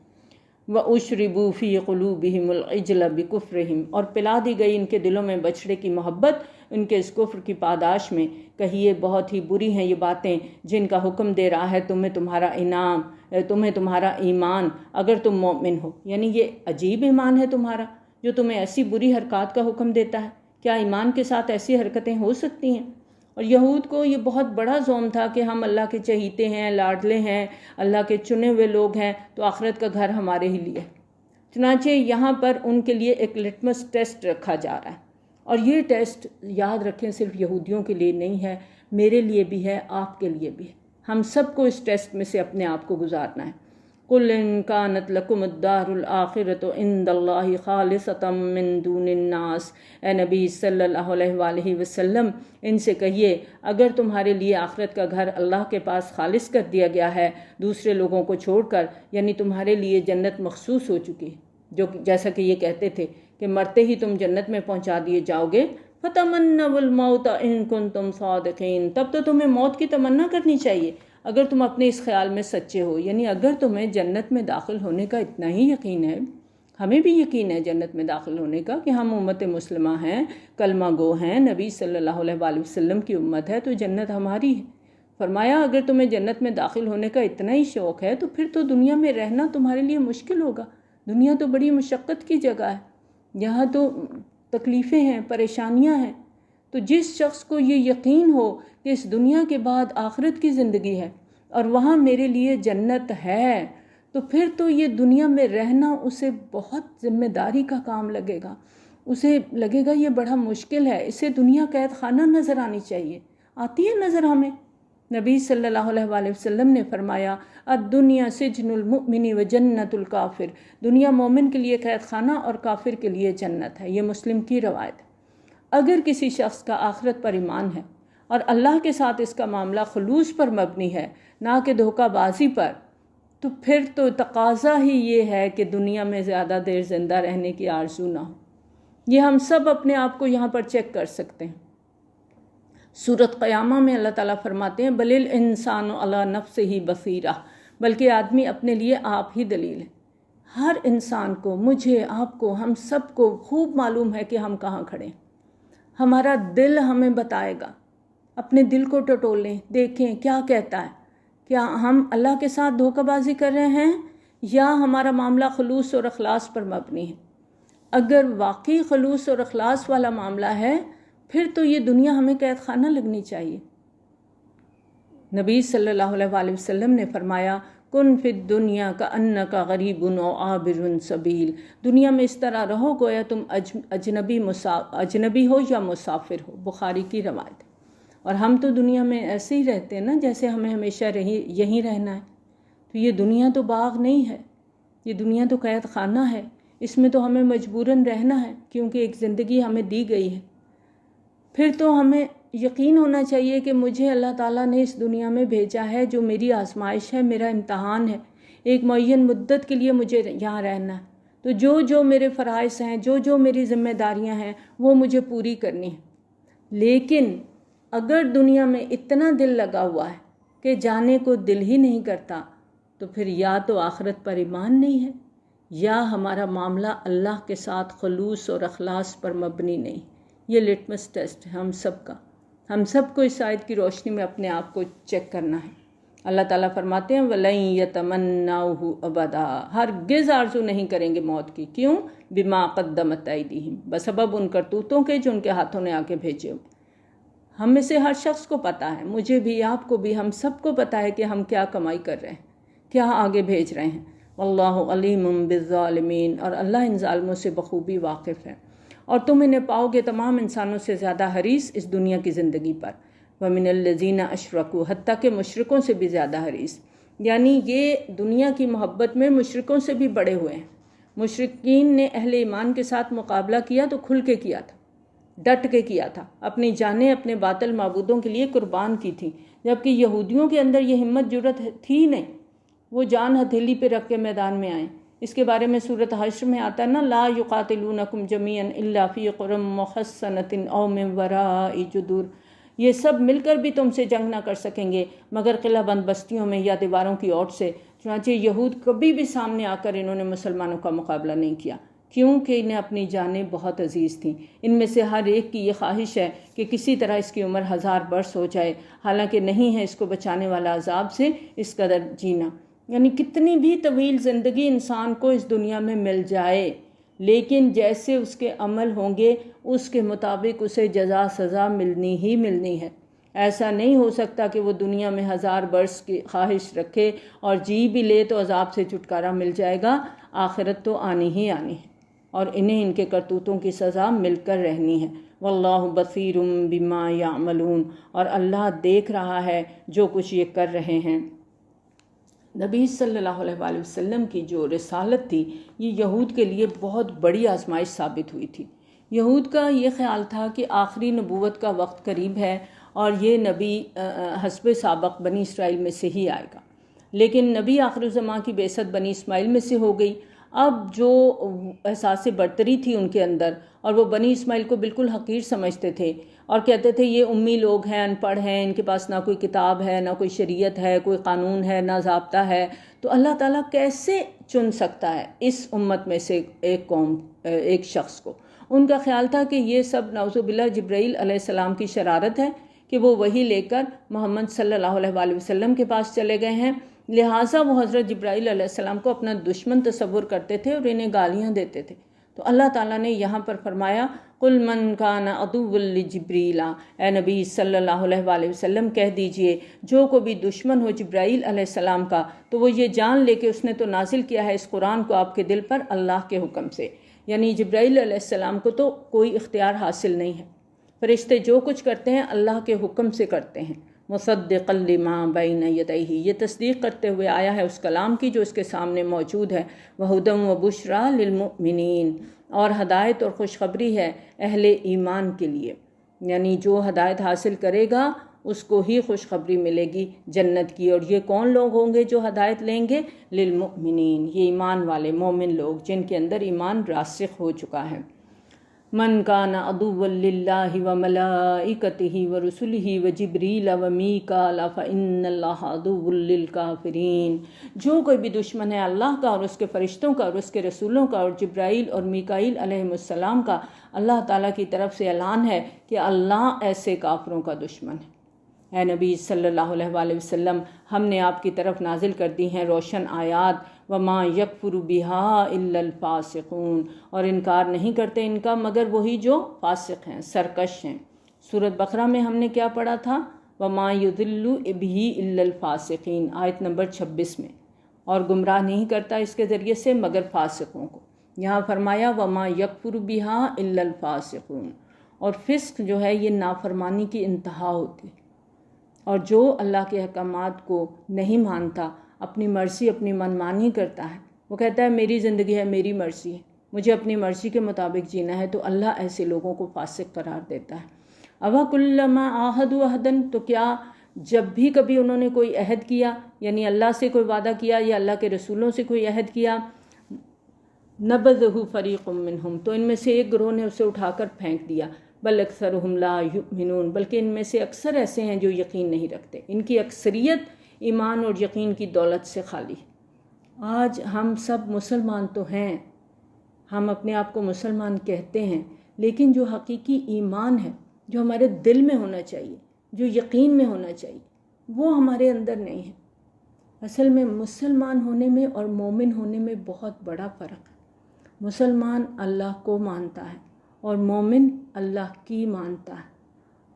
A: وَأُشْرِبُوا فِي قُلُوبِهِمُ الْعِجْلَ بِكُفْرِهِمْ، اور پلا دی گئی ان کے دلوں میں بچڑے کی محبت ان کے اس کفر کی پاداش میں۔ کہیے بہت ہی بری ہیں یہ باتیں جن کا حکم دے رہا ہے تمہیں تمہارا انعام، تمہیں تمہارا ایمان اگر تم مومن ہو، یعنی یہ عجیب ایمان ہے تمہارا جو تمہیں ایسی بری حرکات کا حکم دیتا ہے۔ کیا ایمان کے ساتھ ایسی حرکتیں ہو سکتی ہیں؟ اور یہود کو یہ بہت بڑا زوم تھا کہ ہم اللہ کے چہیتے ہیں، لاڈلے ہیں، اللہ کے چنے ہوئے لوگ ہیں، تو آخرت کا گھر ہمارے ہی لیے۔ چنانچہ یہاں پر ان کے لیے ایک لٹمس ٹیسٹ رکھا جا رہا ہے، اور یہ ٹیسٹ یاد رکھیں صرف یہودیوں کے لیے نہیں ہے، میرے لیے بھی ہے، آپ کے لیے بھی ہے۔ ہم سب کو اس ٹیسٹ میں سے اپنے آپ کو گزارنا ہے۔ قُلْ إِن كَانَتْ لَكُمُ الدَّارُ الْآخِرَةُ عِندَ اللَّهِ خَالِصَةً مِّن دُونِ النَّاسِ، اے نبی صلی اللہ علیہ وآلہ وسلم ان سے کہیے اگر تمہارے لیے آخرت کا گھر اللہ کے پاس خالص کر دیا گیا ہے دوسرے لوگوں کو چھوڑ کر، یعنی تمہارے لیے جنت مخصوص ہو چکی ہے، جو جیسا کہ یہ کہتے تھے کہ مرتے ہی تم جنت میں پہنچا دیے جاؤ گے، فَتَمَنَّوُا الْمَوْتَ إِن كُنتُمْ صَادِقِينَ، تب تو تمہیں موت کی تمنا کرنی چاہیے اگر تم اپنے اس خیال میں سچے ہو، یعنی اگر تمہیں جنت میں داخل ہونے کا اتنا ہی یقین ہے۔ ہمیں بھی یقین ہے جنت میں داخل ہونے کا کہ ہم امت مسلمہ ہیں، کلمہ گو ہیں، نبی صلی اللہ علیہ وآلہ وسلم کی امت ہے، تو جنت ہماری ہے۔ فرمایا اگر تمہیں جنت میں داخل ہونے کا اتنا ہی شوق ہے تو پھر تو دنیا میں رہنا تمہارے لیے مشکل ہوگا۔ دنیا تو بڑی مشقت کی جگہ ہے، یہاں تو تکلیفیں ہیں، پریشانیاں ہیں۔ تو جس شخص کو یہ یقین ہو کہ اس دنیا کے بعد آخرت کی زندگی ہے اور وہاں میرے لیے جنت ہے، تو پھر تو یہ دنیا میں رہنا اسے بہت ذمہ داری کا کام لگے گا، اسے لگے گا یہ بڑا مشکل ہے، اسے دنیا قید خانہ نظر آنی چاہیے، آتی ہے نظر ہمیں۔ نبی صلی اللہ علیہ وآلہ وسلم نے فرمایا الدنیا سجن المؤمن و جنت الکافر، دنیا مومن کے لیے قید خانہ اور کافر کے لیے جنت ہے، یہ مسلم کی روایت ہے۔ اگر کسی شخص کا آخرت پر ایمان ہے اور اللہ کے ساتھ اس کا معاملہ خلوص پر مبنی ہے نہ کہ دھوکہ بازی پر، تو پھر تو تقاضا ہی یہ ہے کہ دنیا میں زیادہ دیر زندہ رہنے کی آرزو نہ ہو۔ یہ ہم سب اپنے آپ کو یہاں پر چیک کر سکتے ہیں۔ سورۃ قیامہ میں اللہ تعالیٰ فرماتے ہیں بل الانسان علی نفسہ بصیرہ، بلکہ آدمی اپنے لیے آپ ہی دلیل ہے۔ ہر انسان کو، مجھے، آپ کو، ہم سب کو خوب معلوم ہے کہ ہم کہاں کھڑے ہیں۔ ہمارا دل ہمیں بتائے گا، اپنے دل کو ٹٹولیں، دیکھیں کیا کہتا ہے، کیا ہم اللہ کے ساتھ دھوکہ بازی کر رہے ہیں یا ہمارا معاملہ خلوص اور اخلاص پر مبنی ہے۔ اگر واقعی خلوص اور اخلاص والا معاملہ ہے پھر تو یہ دنیا ہمیں قید خانہ لگنی چاہیے۔ نبی صلی اللہ علیہ وآلہ وسلم نے فرمایا کن فی الدنیا کأنک غریب او عابر سبیل، دنیا میں اس طرح رہو گویا تم اجنبی ہو یا مسافر ہو، بخاری کی روایت ہے۔ اور ہم تو دنیا میں ایسے ہی رہتے ہیں نا جیسے ہمیں ہمیشہ یہیں رہنا ہے۔ تو یہ دنیا تو باغ نہیں ہے، یہ دنیا تو قید خانہ ہے، اس میں تو ہمیں مجبوراً رہنا ہے کیونکہ ایک زندگی ہمیں دی گئی ہے۔ پھر تو ہمیں یقین ہونا چاہیے کہ مجھے اللہ تعالیٰ نے اس دنیا میں بھیجا ہے، جو میری آزمائش ہے، میرا امتحان ہے، ایک معین مدت کے لیے مجھے یہاں رہنا ہے، تو جو میرے فرائض ہیں، جو میری ذمہ داریاں ہیں، وہ مجھے پوری کرنی ہیں۔ لیکن اگر دنیا میں اتنا دل لگا ہوا ہے کہ جانے کو دل ہی نہیں کرتا، تو پھر یا تو آخرت پر ایمان نہیں ہے، یا ہمارا معاملہ اللہ کے ساتھ خلوص اور اخلاص پر مبنی نہیں۔ یہ لٹمس ٹیسٹ ہے ہم سب کو اس آیت کی روشنی میں اپنے آپ کو چیک کرنا ہے۔ اللہ تعالیٰ فرماتے ہیں وَلَن يَتَمَنَّوْهُ أَبَدًا، ہرگز آرزو نہیں کریں گے موت کی، کیوں؟ بِمَا قَدَّمَتْ أَيْدِيهِمْ، بسبب ان کرتوتوں کے جو ان کے ہاتھوں نے آگے بھیجے ہوئے۔ ہم میں سے ہر شخص کو پتہ ہے، مجھے بھی، آپ کو بھی، ہم سب کو پتہ ہے کہ ہم کیا کمائی کر رہے ہیں، کیا آگے بھیج رہے ہیں۔ واللہ علیم بالظالمین، اور اللہ ان ظالموں سے بخوبی واقف ہے۔ اور تم انہیں پاؤ گے تمام انسانوں سے زیادہ حریص اس دنیا کی زندگی پر، وَمِنَ الَّذِينَ أَشْرَكُوا، حتیٰ کہ مشرکوں سے بھی زیادہ حریص، یعنی یہ دنیا کی محبت میں مشرکوں سے بھی بڑے ہوئے ہیں۔ مشرکین نے اہل ایمان کے ساتھ مقابلہ کیا تو کھل کے کیا تھا، ڈٹ کے کیا تھا، اپنی جانیں اپنے باطل معبودوں کے لیے قربان کی تھی، جبکہ یہودیوں کے اندر یہ ہمت جرت تھی نہیں، وہ جان ہتھیلی پہ رکھ کے میدان میں آئیں۔ اس کے بارے میں سورۃ حشر میں آتا ہے نا، لا یقاتلونکم جمیعا الا فی قری محصنۃ او من وراء جدور، یہ سب مل کر بھی تم سے جنگ نہ کر سکیں گے مگر قلعہ بند بستیوں میں یا دیواروں کی اوٹ سے۔ چنانچہ یہود کبھی بھی سامنے آ کر انہوں نے مسلمانوں کا مقابلہ نہیں کیا، کیونکہ انہیں اپنی جانیں بہت عزیز تھیں۔ ان میں سے ہر ایک کی یہ خواہش ہے کہ کسی طرح اس کی عمر 1000 برس ہو جائے، حالانکہ نہیں ہے اس کو بچانے والا عذاب سے اس قدر جینا۔ یعنی کتنی بھی طویل زندگی انسان کو اس دنیا میں مل جائے، لیکن جیسے اس کے عمل ہوں گے اس کے مطابق اسے جزا سزا ملنی ہی ملنی ہے۔ ایسا نہیں ہو سکتا کہ وہ دنیا میں 1000 برس کی خواہش رکھے اور جی بھی لے تو عذاب سے چھٹکارا مل جائے گا، آخرت تو آنی ہی آنی ہے، اور انہیں ان کے کرتوتوں کی سزا مل کر رہنی ہے۔ واللہ بصیر بما یعملون، اور اللہ دیکھ رہا ہے جو کچھ یہ کر رہے ہیں۔ نبی صلی اللہ علیہ وآلہ وسلم کی جو رسالت تھی یہ یہود کے لیے بہت بڑی آزمائش ثابت ہوئی تھی۔ یہود کا یہ خیال تھا کہ آخری نبوت کا وقت قریب ہے اور یہ نبی حسب سابق بنی اسرائیل میں سے ہی آئے گا، لیکن نبی آخر الزمان کی بعثت بنی اسماعیل میں سے ہو گئی۔ اب جو احساس برتری تھی ان کے اندر، اور وہ بنی اسماعیل کو بالکل حقیر سمجھتے تھے اور کہتے تھے یہ امی لوگ ہیں، ان پڑھ ہیں، ان کے پاس نہ کوئی کتاب ہے، نہ کوئی شریعت ہے، کوئی قانون ہے، نہ ضابطہ ہے، تو اللہ تعالیٰ کیسے چن سکتا ہے اس امت میں سے ایک قوم، ایک شخص کو؟ ان کا خیال تھا کہ یہ سب نعوذ باللہ جبرائیل علیہ السلام کی شرارت ہے کہ وہ وہی لے کر محمد صلی اللہ علیہ وآلہ وسلم کے پاس چلے گئے ہیں، لہٰذا وہ حضرت جبرائیل علیہ السلام کو اپنا دشمن تصور کرتے تھے اور انہیں گالیاں دیتے تھے۔ تو اللہ تعالیٰ نے یہاں پر فرمایا قُلْ مَنْ كَانَ عَدُوًّا لِجِبْرِيلَ، اے نبی صلی اللہ علیہ وآلہ وسلم کہہ دیجئے جو کو بھی دشمن ہو جبرائیل علیہ السلام کا تو وہ یہ جان لے کہ اس نے تو نازل کیا ہے اس قرآن کو آپ کے دل پر اللہ کے حکم سے، یعنی جبرائیل علیہ السلام کو تو کوئی اختیار حاصل نہیں ہے، فرشتے جو کچھ کرتے ہیں اللہ کے حکم سے کرتے ہیں۔ مصدقا لما بین یدیہ، یہ تصدیق کرتے ہوئے آیا ہے اس کلام کی جو اس کے سامنے موجود ہے۔ وہدی وبشریٰ للمؤمنین، اور ہدایت اور خوشخبری ہے اہل ایمان کے لیے، یعنی جو ہدایت حاصل کرے گا اس کو ہی خوشخبری ملے گی جنت کی۔ اور یہ کون لوگ ہوں گے جو ہدایت لیں گے؟ للمؤمنین، یہ ایمان والے مومن لوگ جن کے اندر ایمان راسخ ہو چکا ہے۔ من کان عدوا للہ وملائکتہ ورسلہ وجبریل ومیکال فإن اللہ عدو للکافرین، جو کوئی بھی دشمن ہے اللہ کا اور اس کے فرشتوں کا اور اس کے رسولوں کا اور جبرائیل اور میکائیل علیہ السلام کا، اللہ تعالیٰ کی طرف سے اعلان ہے کہ اللہ ایسے کافروں کا دشمن ہے۔ اے نبی صلی اللہ علیہ وآلہ وسلم، ہم نے آپ کی طرف نازل کر دی ہیں روشن آیات، وما یکفر بہا الا الفاسقون، اور انکار نہیں کرتے ان کا مگر وہی جو فاسق ہیں، سرکش ہیں۔ سورۃ بقرہ میں ہم نے کیا پڑھا تھا؟ وما یضل بہ الا الفاسقین، آیت نمبر 26 میں، اور گمراہ نہیں کرتا اس کے ذریعے سے مگر فاسقوں کو۔ یہاں فرمایا وما یکفر بہا الا الفاسقون، اور فسق جو ہے یہ نافرمانی کی انتہا ہوتی ہے، اور جو اللہ کے احکامات کو نہیں مانتا، اپنی مرضی اپنی منمانی کرتا ہے، وہ کہتا ہے میری زندگی ہے، میری مرضی ہے، مجھے اپنی مرضی کے مطابق جینا ہے، تو اللہ ایسے لوگوں کو فاسق قرار دیتا ہے۔ اوا کلما عاہدوا عہدن، تو کیا جب بھی کبھی انہوں نے کوئی عہد کیا، یعنی اللہ سے کوئی وعدہ کیا یا اللہ کے رسولوں سے کوئی عہد کیا، نبذہ فریق منہم، تو ان میں سے ایک گروہ نے اسے اٹھا کر پھینک دیا، بل اکثرہم لا یؤمنون، بلکہ ان میں سے اکثر ایسے ہیں جو یقین نہیں رکھتے، ان کی اکثریت ایمان اور یقین کی دولت سے خالی۔ آج ہم سب مسلمان تو ہیں، ہم اپنے آپ کو مسلمان کہتے ہیں، لیکن جو حقیقی ایمان ہے، جو ہمارے دل میں ہونا چاہیے، جو یقین میں ہونا چاہیے، وہ ہمارے اندر نہیں ہے۔ اصل میں مسلمان ہونے میں اور مومن ہونے میں بہت بڑا فرق ہے۔ مسلمان اللہ کو مانتا ہے اور مومن اللہ کی مانتا ہے،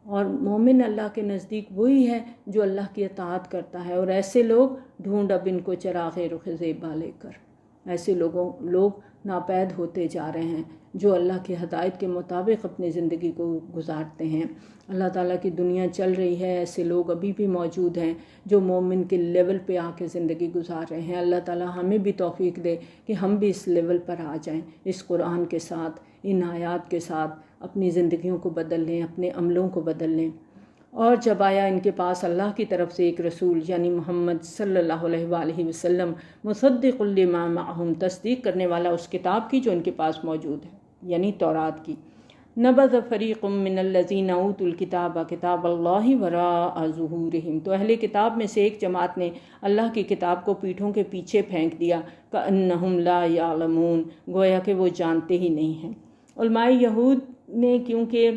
A: اور مومن اللہ کے نزدیک وہی ہے جو اللہ کی اطاعت کرتا ہے، اور ایسے لوگ ڈھونڈ اب ان کو چراغ رخ زیبا لے کر، ایسے لوگ ناپید ہوتے جا رہے ہیں جو اللہ کی ہدایت کے مطابق اپنی زندگی کو گزارتے ہیں۔ اللہ تعالیٰ کی دنیا چل رہی ہے، ایسے لوگ ابھی بھی موجود ہیں جو مومن کے لیول پہ آ کے زندگی گزار رہے ہیں۔ اللہ تعالیٰ ہمیں بھی توفیق دے کہ ہم بھی اس لیول پر آ جائیں، اس قرآن کے ساتھ، ان آیات کے ساتھ اپنی زندگیوں کو بدل لیں، اپنے عملوں کو بدل لیں۔ اور جب آیا ان کے پاس اللہ کی طرف سے ایک رسول یعنی محمد صلی اللہ علیہ وآلہ وسلم، مصدق لما معہم، تصدیق کرنے والا اس کتاب کی جو ان کے پاس موجود ہے، یعنی تورات کی، نبذ فریق من الذین اوتوا الکتاب کتاب اللہ وراء ظہورہم، تو اہل کتاب میں سے ایک جماعت نے اللہ کی کتاب کو پیٹھوں کے پیچھے پھینک دیا، کأنہم لا یعلمون، گویا کہ وہ جانتے ہی نہیں ہیں۔ علماء یہود نے کیونکہ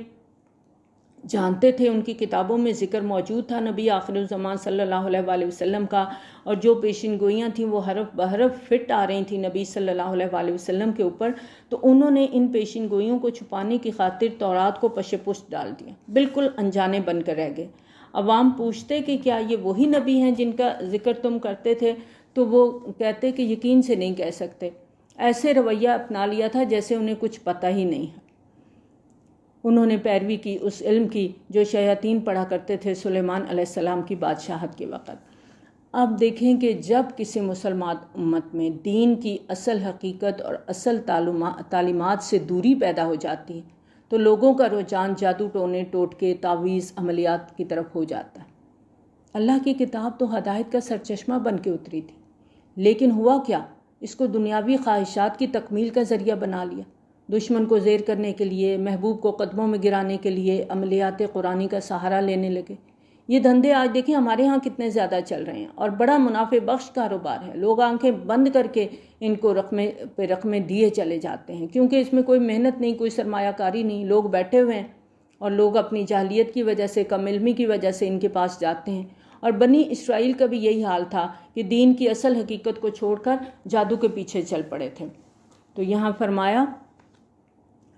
A: جانتے تھے، ان کی کتابوں میں ذکر موجود تھا نبی آخر الزمان صلی اللہ علیہ وآلہ وسلم کا، اور جو پیشین گوئیاں تھیں وہ حرف بحرف فٹ آ رہی تھیں نبی صلی اللہ علیہ وآلہ وسلم کے اوپر، تو انہوں نے ان پیشین گوئیوں کو چھپانے کی خاطر تورات کو پش پشت ڈال دیا، بالکل انجانے بن کر رہ گئے۔ عوام پوچھتے کہ کیا یہ وہی نبی ہیں جن کا ذکر تم کرتے تھے، تو وہ کہتے کہ یقین سے نہیں کہہ سکتے۔ ایسے رویہ اپنا لیا تھا جیسے انہیں کچھ پتہ ہی نہیں ہے۔ انہوں نے پیروی کی اس علم کی جو شیاطین پڑھا کرتے تھے سلیمان علیہ السلام کی بادشاہت کے وقت۔ اب دیکھیں کہ جب کسی مسلمان امت میں دین کی اصل حقیقت اور اصل تعلیمات سے دوری پیدا ہو جاتی ہے تو لوگوں کا رجحان جادو ٹونے ٹوٹکے تعویذ عملیات کی طرف ہو جاتا ہے۔ اللہ کی کتاب تو ہدایت کا سرچشمہ بن کے اتری تھی، لیکن ہوا کیا؟ اس کو دنیاوی خواہشات کی تکمیل کا ذریعہ بنا لیا۔ دشمن کو زیر کرنے کے لیے، محبوب کو قدموں میں گرانے کے لیے عملیات قرآنی کا سہارا لینے لگے۔ یہ دھندے آج دیکھیں ہمارے ہاں کتنے زیادہ چل رہے ہیں، اور بڑا منافع بخش کاروبار ہے۔ لوگ آنکھیں بند کر کے ان کو رقمیں دیے چلے جاتے ہیں، کیونکہ اس میں کوئی محنت نہیں، کوئی سرمایہ کاری نہیں، لوگ بیٹھے ہوئے ہیں اور لوگ اپنی جاہلیت کی وجہ سے، کم علمی کی وجہ سے ان کے پاس جاتے ہیں۔ اور بنی اسرائیل کا بھی یہی حال تھا کہ دین کی اصل حقیقت کو چھوڑ کر جادو کے پیچھے چل پڑے تھے۔ تو یہاں فرمایا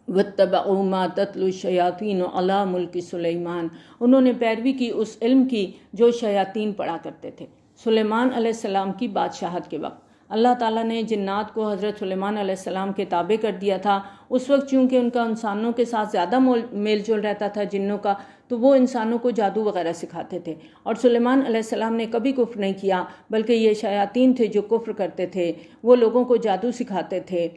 A: وَاتَّبَعُوا مَا تَتْلُو الشَّيَاطِينُ عَلَىٰ مُلْكِ سُلَيْمَانَ، انہوں نے پیروی کی اس علم کی جو شیاطین پڑھا کرتے تھے سلیمان علیہ السلام کی بادشاہت کے وقت۔ اللہ تعالیٰ نے جنات کو حضرت سلیمان علیہ السلام کے تابع کر دیا تھا۔ اس وقت چونکہ ان کا انسانوں کے ساتھ زیادہ میل جول رہتا تھا جنوں کا، تو وہ انسانوں کو جادو وغیرہ سکھاتے تھے، اور سلیمان علیہ السلام نے کبھی کفر نہیں کیا، بلکہ یہ شیاطین تھے جو کفر کرتے تھے، وہ لوگوں کو جادو سکھاتے تھے۔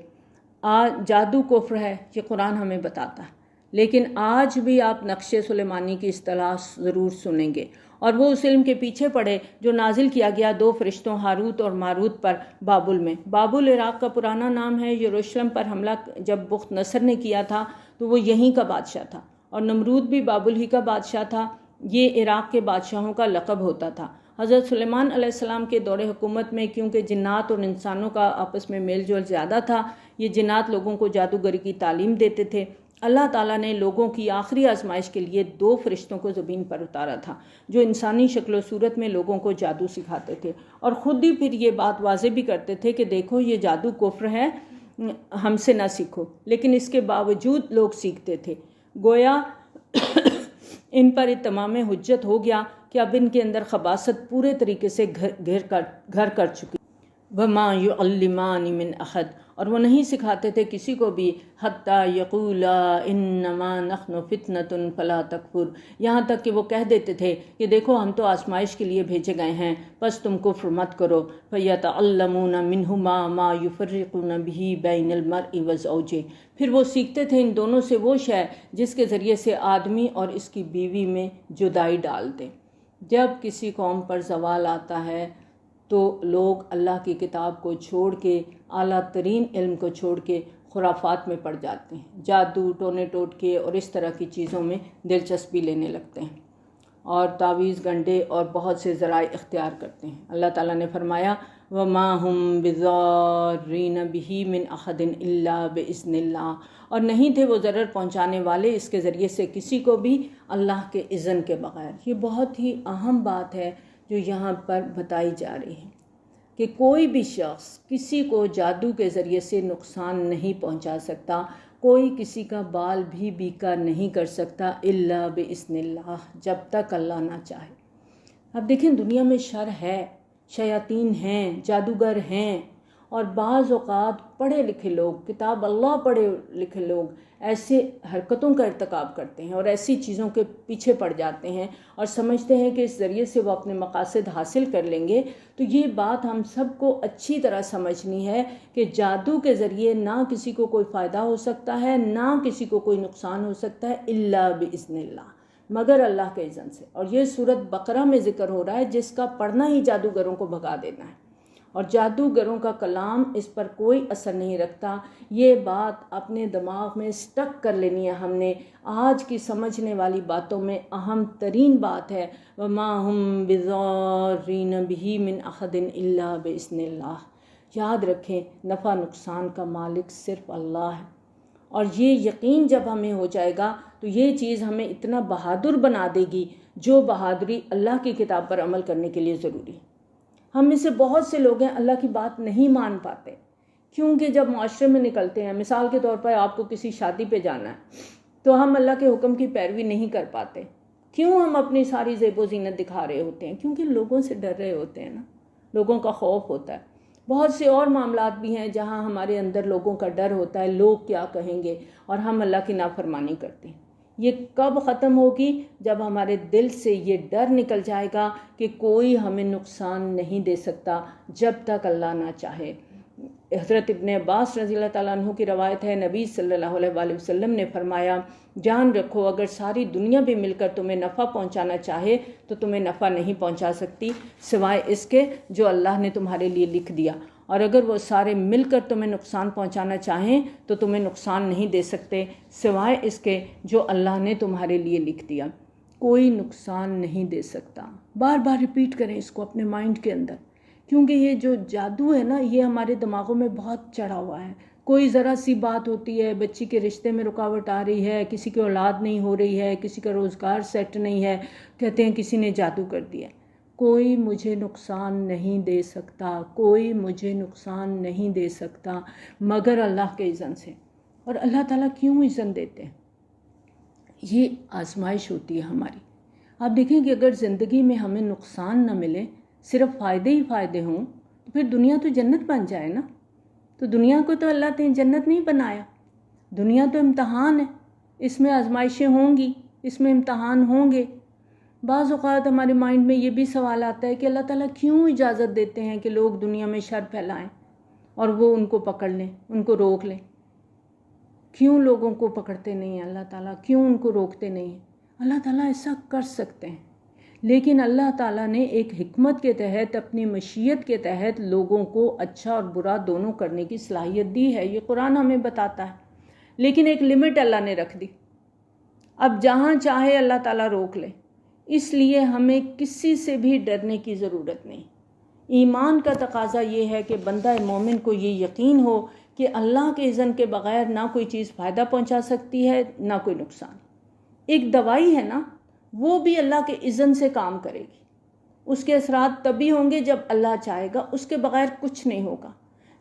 A: جادو کفر ہے، یہ قرآن ہمیں بتاتا ہے، لیکن آج بھی آپ نقش سلیمانی کی اصطلاح ضرور سنیں گے، اور وہ اس علم کے پیچھے پڑے جو نازل کیا گیا دو فرشتوں ہاروت اور ماروت پر بابل میں۔ بابل عراق کا پرانا نام ہے۔ یروشلم پر حملہ جب بخت نصر نے کیا تھا تو وہ یہیں کا بادشاہ تھا، اور نمرود بھی بابل ہی کا بادشاہ تھا۔ یہ عراق کے بادشاہوں کا لقب ہوتا تھا۔ حضرت سلیمان علیہ السلام کے دور حکومت میں کیونکہ جنات اور انسانوں کا آپس میں میل جول زیادہ تھا، یہ جنات لوگوں کو جادوگری کی تعلیم دیتے تھے۔ اللہ تعالیٰ نے لوگوں کی آخری آزمائش کے لیے دو فرشتوں کو زمین پر اتارا تھا جو انسانی شکل و صورت میں لوگوں کو جادو سکھاتے تھے، اور خود ہی پھر یہ بات واضح بھی کرتے تھے کہ دیکھو یہ جادو کفر ہے، ہم سے نہ سیکھو، لیکن اس کے باوجود لوگ سیکھتے تھے۔ گویا ان پر اتمام حجت ہو گیا کہ اب ان کے اندر خباثت پورے طریقے سے گھر کر چکی۔ وما يعلمان من احد، اور وہ نہیں سکھاتے تھے کسی کو بھی، حتیٰ یقولا انما نحن فتنۃ فلا تکفر، یہاں تک کہ وہ کہہ دیتے تھے کہ دیکھو ہم تو آزمائش کے لیے بھیجے گئے ہیں، بس تم کفر مت کرو۔ فیتعلمون منہما ما یفرقون به بین المرء وزوجہ، پھر وہ سیکھتے تھے ان دونوں سے وہ شے جس کے ذریعے سے آدمی اور اس کی بیوی میں جدائی ڈال دے۔ جب کسی قوم پر زوال آتا ہے تو لوگ اللہ کی کتاب کو چھوڑ کے، اعلیٰ ترین علم کو چھوڑ کے خرافات میں پڑ جاتے ہیں، جادو، ٹونے ٹوٹکے اور اس طرح کی چیزوں میں دلچسپی لینے لگتے ہیں، اور تعویذ گنڈے اور بہت سے ذرائع اختیار کرتے ہیں۔ اللہ تعالیٰ نے فرمایا وَمَا هُمْ بِضَارِّينَ بِهِ مِنْ أَحَدٍ إِلَّا بِإِذْنِ اللَّهِ، اور نہیں تھے وہ ضرر پہنچانے والے اس کے ذریعے سے کسی کو بھی اللہ کے اذن کے بغیر۔ یہ بہت ہی اہم بات ہے جو یہاں پر بتائی جا رہی ہے کہ کوئی بھی شخص کسی کو جادو کے ذریعے سے نقصان نہیں پہنچا سکتا، کوئی کسی کا بال بھی بیکار نہیں کر سکتا الا باذن اللہ، جب تک اللہ نہ چاہے۔ اب دیکھیں دنیا میں شر ہے، شیاطین ہیں، جادوگر ہیں، اور بعض اوقات پڑھے لکھے لوگ، کتاب اللہ پڑھے لکھے لوگ ایسے حرکتوں کا ارتکاب کرتے ہیں اور ایسی چیزوں کے پیچھے پڑ جاتے ہیں اور سمجھتے ہیں کہ اس ذریعے سے وہ اپنے مقاصد حاصل کر لیں گے۔ تو یہ بات ہم سب کو اچھی طرح سمجھنی ہے کہ جادو کے ذریعے نہ کسی کو کوئی فائدہ ہو سکتا ہے، نہ کسی کو کوئی نقصان ہو سکتا ہے الا باذن اللہ، مگر اللہ کے اذن سے۔ اور یہ سورۃ بقرہ میں ذکر ہو رہا ہے جس کا پڑھنا ہی جادوگروں کو بھگا دینا ہے، اور جادوگروں کا کلام اس پر کوئی اثر نہیں رکھتا۔ یہ بات اپنے دماغ میں سٹک کر لینی ہے ہم نے، آج کی سمجھنے والی باتوں میں اہم ترین بات ہے وَمَا هُمْ بِضَارِّينَ بِهِ مِنْ أَحَدٍ إِلَّا بِإِذْنِ اللَّهِ۔ یاد رکھیں نفع نقصان کا مالک صرف اللہ ہے، اور یہ یقین جب ہمیں ہو جائے گا تو یہ چیز ہمیں اتنا بہادر بنا دے گی جو بہادری اللہ کی کتاب پر عمل کرنے کے لیے ضروری ہے۔ ہم میں سے بہت سے لوگ ہیں اللہ کی بات نہیں مان پاتے، کیونکہ جب معاشرے میں نکلتے ہیں، مثال کے طور پر آپ کو کسی شادی پہ جانا ہے تو ہم اللہ کے حکم کی پیروی نہیں کر پاتے۔ کیوں ہم اپنی ساری زیب و زینت دکھا رہے ہوتے ہیں؟ کیونکہ لوگوں سے ڈر رہے ہوتے ہیں نا، لوگوں کا خوف ہوتا ہے۔ بہت سے اور معاملات بھی ہیں جہاں ہمارے اندر لوگوں کا ڈر ہوتا ہے، لوگ کیا کہیں گے، اور ہم اللہ کی نافرمانی کرتے ہیں۔ یہ کب ختم ہوگی؟ جب ہمارے دل سے یہ ڈر نکل جائے گا کہ کوئی ہمیں نقصان نہیں دے سکتا جب تک اللہ نہ چاہے۔ حضرت ابن عباس رضی اللہ تعالیٰ عنہ کی روایت ہے، نبی صلی اللہ علیہ وآلہ وسلم نے فرمایا جان رکھو اگر ساری دنیا بھی مل کر تمہیں نفع پہنچانا چاہے تو تمہیں نفع نہیں پہنچا سکتی سوائے اس کے جو اللہ نے تمہارے لیے لکھ دیا، اور اگر وہ سارے مل کر تمہیں نقصان پہنچانا چاہیں تو تمہیں نقصان نہیں دے سکتے سوائے اس کے جو اللہ نے تمہارے لیے لکھ دیا۔ کوئی نقصان نہیں دے سکتا۔ بار بار ریپیٹ کریں اس کو اپنے مائنڈ کے اندر، کیونکہ یہ جو جادو ہے نا یہ ہمارے دماغوں میں بہت چڑھا ہوا ہے۔ کوئی ذرا سی بات ہوتی ہے، بچی کے رشتے میں رکاوٹ آ رہی ہے، کسی کی اولاد نہیں ہو رہی ہے، کسی کا روزگار سیٹ نہیں ہے، کہتے ہیں کسی نے جادو کر دیا۔ کوئی مجھے نقصان نہیں دے سکتا، کوئی مجھے نقصان نہیں دے سکتا مگر اللہ کے اذن سے۔ اور اللہ تعالیٰ کیوں اذن دیتے ہیں؟ یہ آزمائش ہوتی ہے ہماری۔ آپ دیکھیں کہ اگر زندگی میں ہمیں نقصان نہ ملے، صرف فائدے ہی فائدے ہوں، تو پھر دنیا تو جنت بن جائے نا۔ تو دنیا کو تو اللہ نے جنت نہیں بنایا، دنیا تو امتحان ہے، اس میں آزمائشیں ہوں گی، اس میں امتحان ہوں گے۔ بعض اوقات ہمارے مائنڈ میں یہ بھی سوال آتا ہے کہ اللہ تعالیٰ کیوں اجازت دیتے ہیں کہ لوگ دنیا میں شر پھیلائیں اور وہ ان کو پکڑ لیں، ان کو روک لیں؟ کیوں لوگوں کو پکڑتے نہیں ہیں اللہ تعالیٰ؟ کیوں ان کو روکتے نہیں ہیں؟ اللہ تعالیٰ ایسا کر سکتے ہیں، لیکن اللہ تعالیٰ نے ایک حکمت کے تحت، اپنی مشیت کے تحت لوگوں کو اچھا اور برا دونوں کرنے کی صلاحیت دی ہے۔ یہ قرآن ہمیں بتاتا ہے، لیکن ایک لمٹ اللہ نے رکھ دی۔ اب جہاں چاہے اللہ تعالیٰ روک لے، اس لیے ہمیں کسی سے بھی ڈرنے کی ضرورت نہیں۔ ایمان کا تقاضا یہ ہے کہ بندہ مومن کو یہ یقین ہو کہ اللہ کے اذن کے بغیر نہ کوئی چیز فائدہ پہنچا سکتی ہے نہ کوئی نقصان۔ ایک دوائی ہے نا، وہ بھی اللہ کے اذن سے کام کرے گی، اس کے اثرات تبھی ہوں گے جب اللہ چاہے گا، اس کے بغیر کچھ نہیں ہوگا۔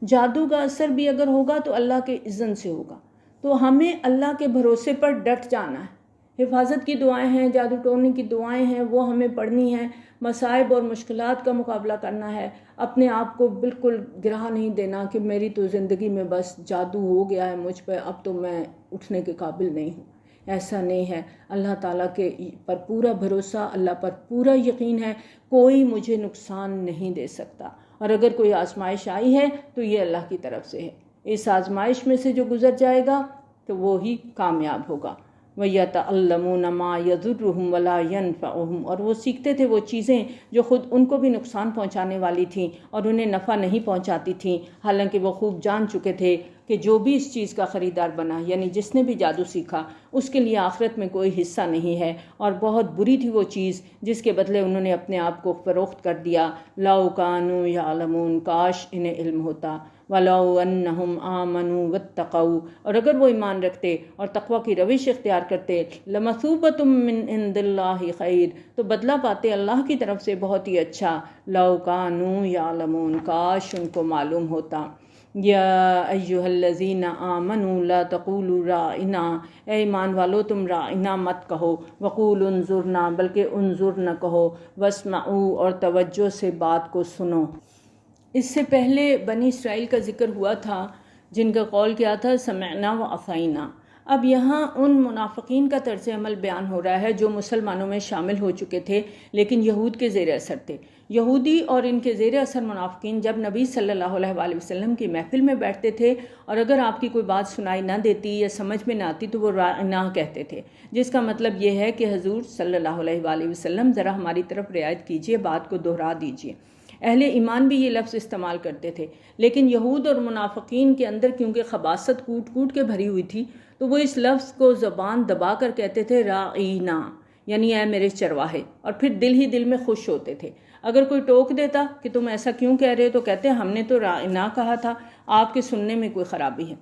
A: جادو کا اثر بھی اگر ہوگا تو اللہ کے اذن سے ہوگا۔ تو ہمیں اللہ کے بھروسے پر ڈٹ جانا ہے۔ حفاظت کی دعائیں ہیں، جادو ٹونے کی دعائیں ہیں، وہ ہمیں پڑھنی ہیں، مصائب اور مشکلات کا مقابلہ کرنا ہے، اپنے آپ کو بالکل گرا نہیں دینا کہ میری تو زندگی میں بس جادو ہو گیا ہے مجھ پہ، اب تو میں اٹھنے کے قابل نہیں ہوں۔ ایسا نہیں ہے، اللہ تعالیٰ کے پر پورا بھروسہ، اللہ پر پورا یقین ہے، کوئی مجھے نقصان نہیں دے سکتا، اور اگر کوئی آزمائش آئی ہے تو یہ اللہ کی طرف سے ہے۔ اس آزمائش میں سے جو گزر جائے گا تو وہی کامیاب ہوگا۔ وَيَتَعَلَّمُونَ مَا يَضُرُّهُمْ وَلَا يَنفَعُهُمْ، اور وہ سیکھتے تھے وہ چیزیں جو خود ان کو بھی نقصان پہنچانے والی تھیں اور انہیں نفع نہیں پہنچاتی تھیں، حالانکہ وہ خوب جان چکے تھے کہ جو بھی اس چیز کا خریدار بنا، یعنی جس نے بھی جادو سیکھا، اس کے لیے آخرت میں کوئی حصہ نہیں ہے، اور بہت بری تھی وہ چیز جس کے بدلے انہوں نے اپنے آپ کو فروخت کر دیا۔ لَوْ كَانُوا يَعْلَمُونَ، کاش انہیں علم ہوتا۔ وَلَوْ أَنَّهُمْ آمَنُوا وَاتَّقَوْا، اور اگر وہ ایمان رکھتے اور تقوی کی روش اختیار کرتے، لَمَثُوبَةٌ مِّنْ عِندِ اللَّهِ خَيْرٌ، تو بدلہ پاتے اللہ کی طرف سے بہت ہی اچھا۔ لَوْ كَانُوا يَعْلَمُونَ، کاش ان کو معلوم ہوتا۔ یا ایھا الذین آمنوا لا تقولوا راعنا، اے ایمان والو تم راعنا مت کہو، وقولوا انظرنا، بلکہ انظرنا کہو، واسمعوا، اور توجہ سے بات کو سنو۔ اس سے پہلے بنی اسرائیل کا ذکر ہوا تھا جن کا قول کیا تھا سمعنا و عصینا۔ اب یہاں ان منافقین کا طرز عمل بیان ہو رہا ہے جو مسلمانوں میں شامل ہو چکے تھے لیکن یہود کے زیر اثر تھے۔ یہودی اور ان کے زیر اثر منافقین جب نبی صلی اللہ علیہ وآلہ وسلم کی محفل میں بیٹھتے تھے اور اگر آپ کی کوئی بات سنائی نہ دیتی یا سمجھ میں نہ آتی تو وہ راعنا کہتے تھے، جس کا مطلب یہ ہے کہ حضور صلی اللہ علیہ وآلہ وسلم ذرا ہماری طرف رعایت کیجئے، بات کو دہرا دیجئے۔ اہل ایمان بھی یہ لفظ استعمال کرتے تھے، لیکن یہود اور منافقین کے اندر کیونکہ خباثت کوٹ کوٹ کے بھری ہوئی تھی تو وہ اس لفظ کو زبان دبا کر کہتے تھے راعینا، یعنی اے میرے چرواہے، اور پھر دل ہی دل میں خوش ہوتے تھے۔ اگر کوئی ٹوک دیتا کہ تم ایسا کیوں کہہ رہے ہو تو کہتے ہم نے تو راعینا کہا تھا، آپ کے سننے میں کوئی خرابی ہے۔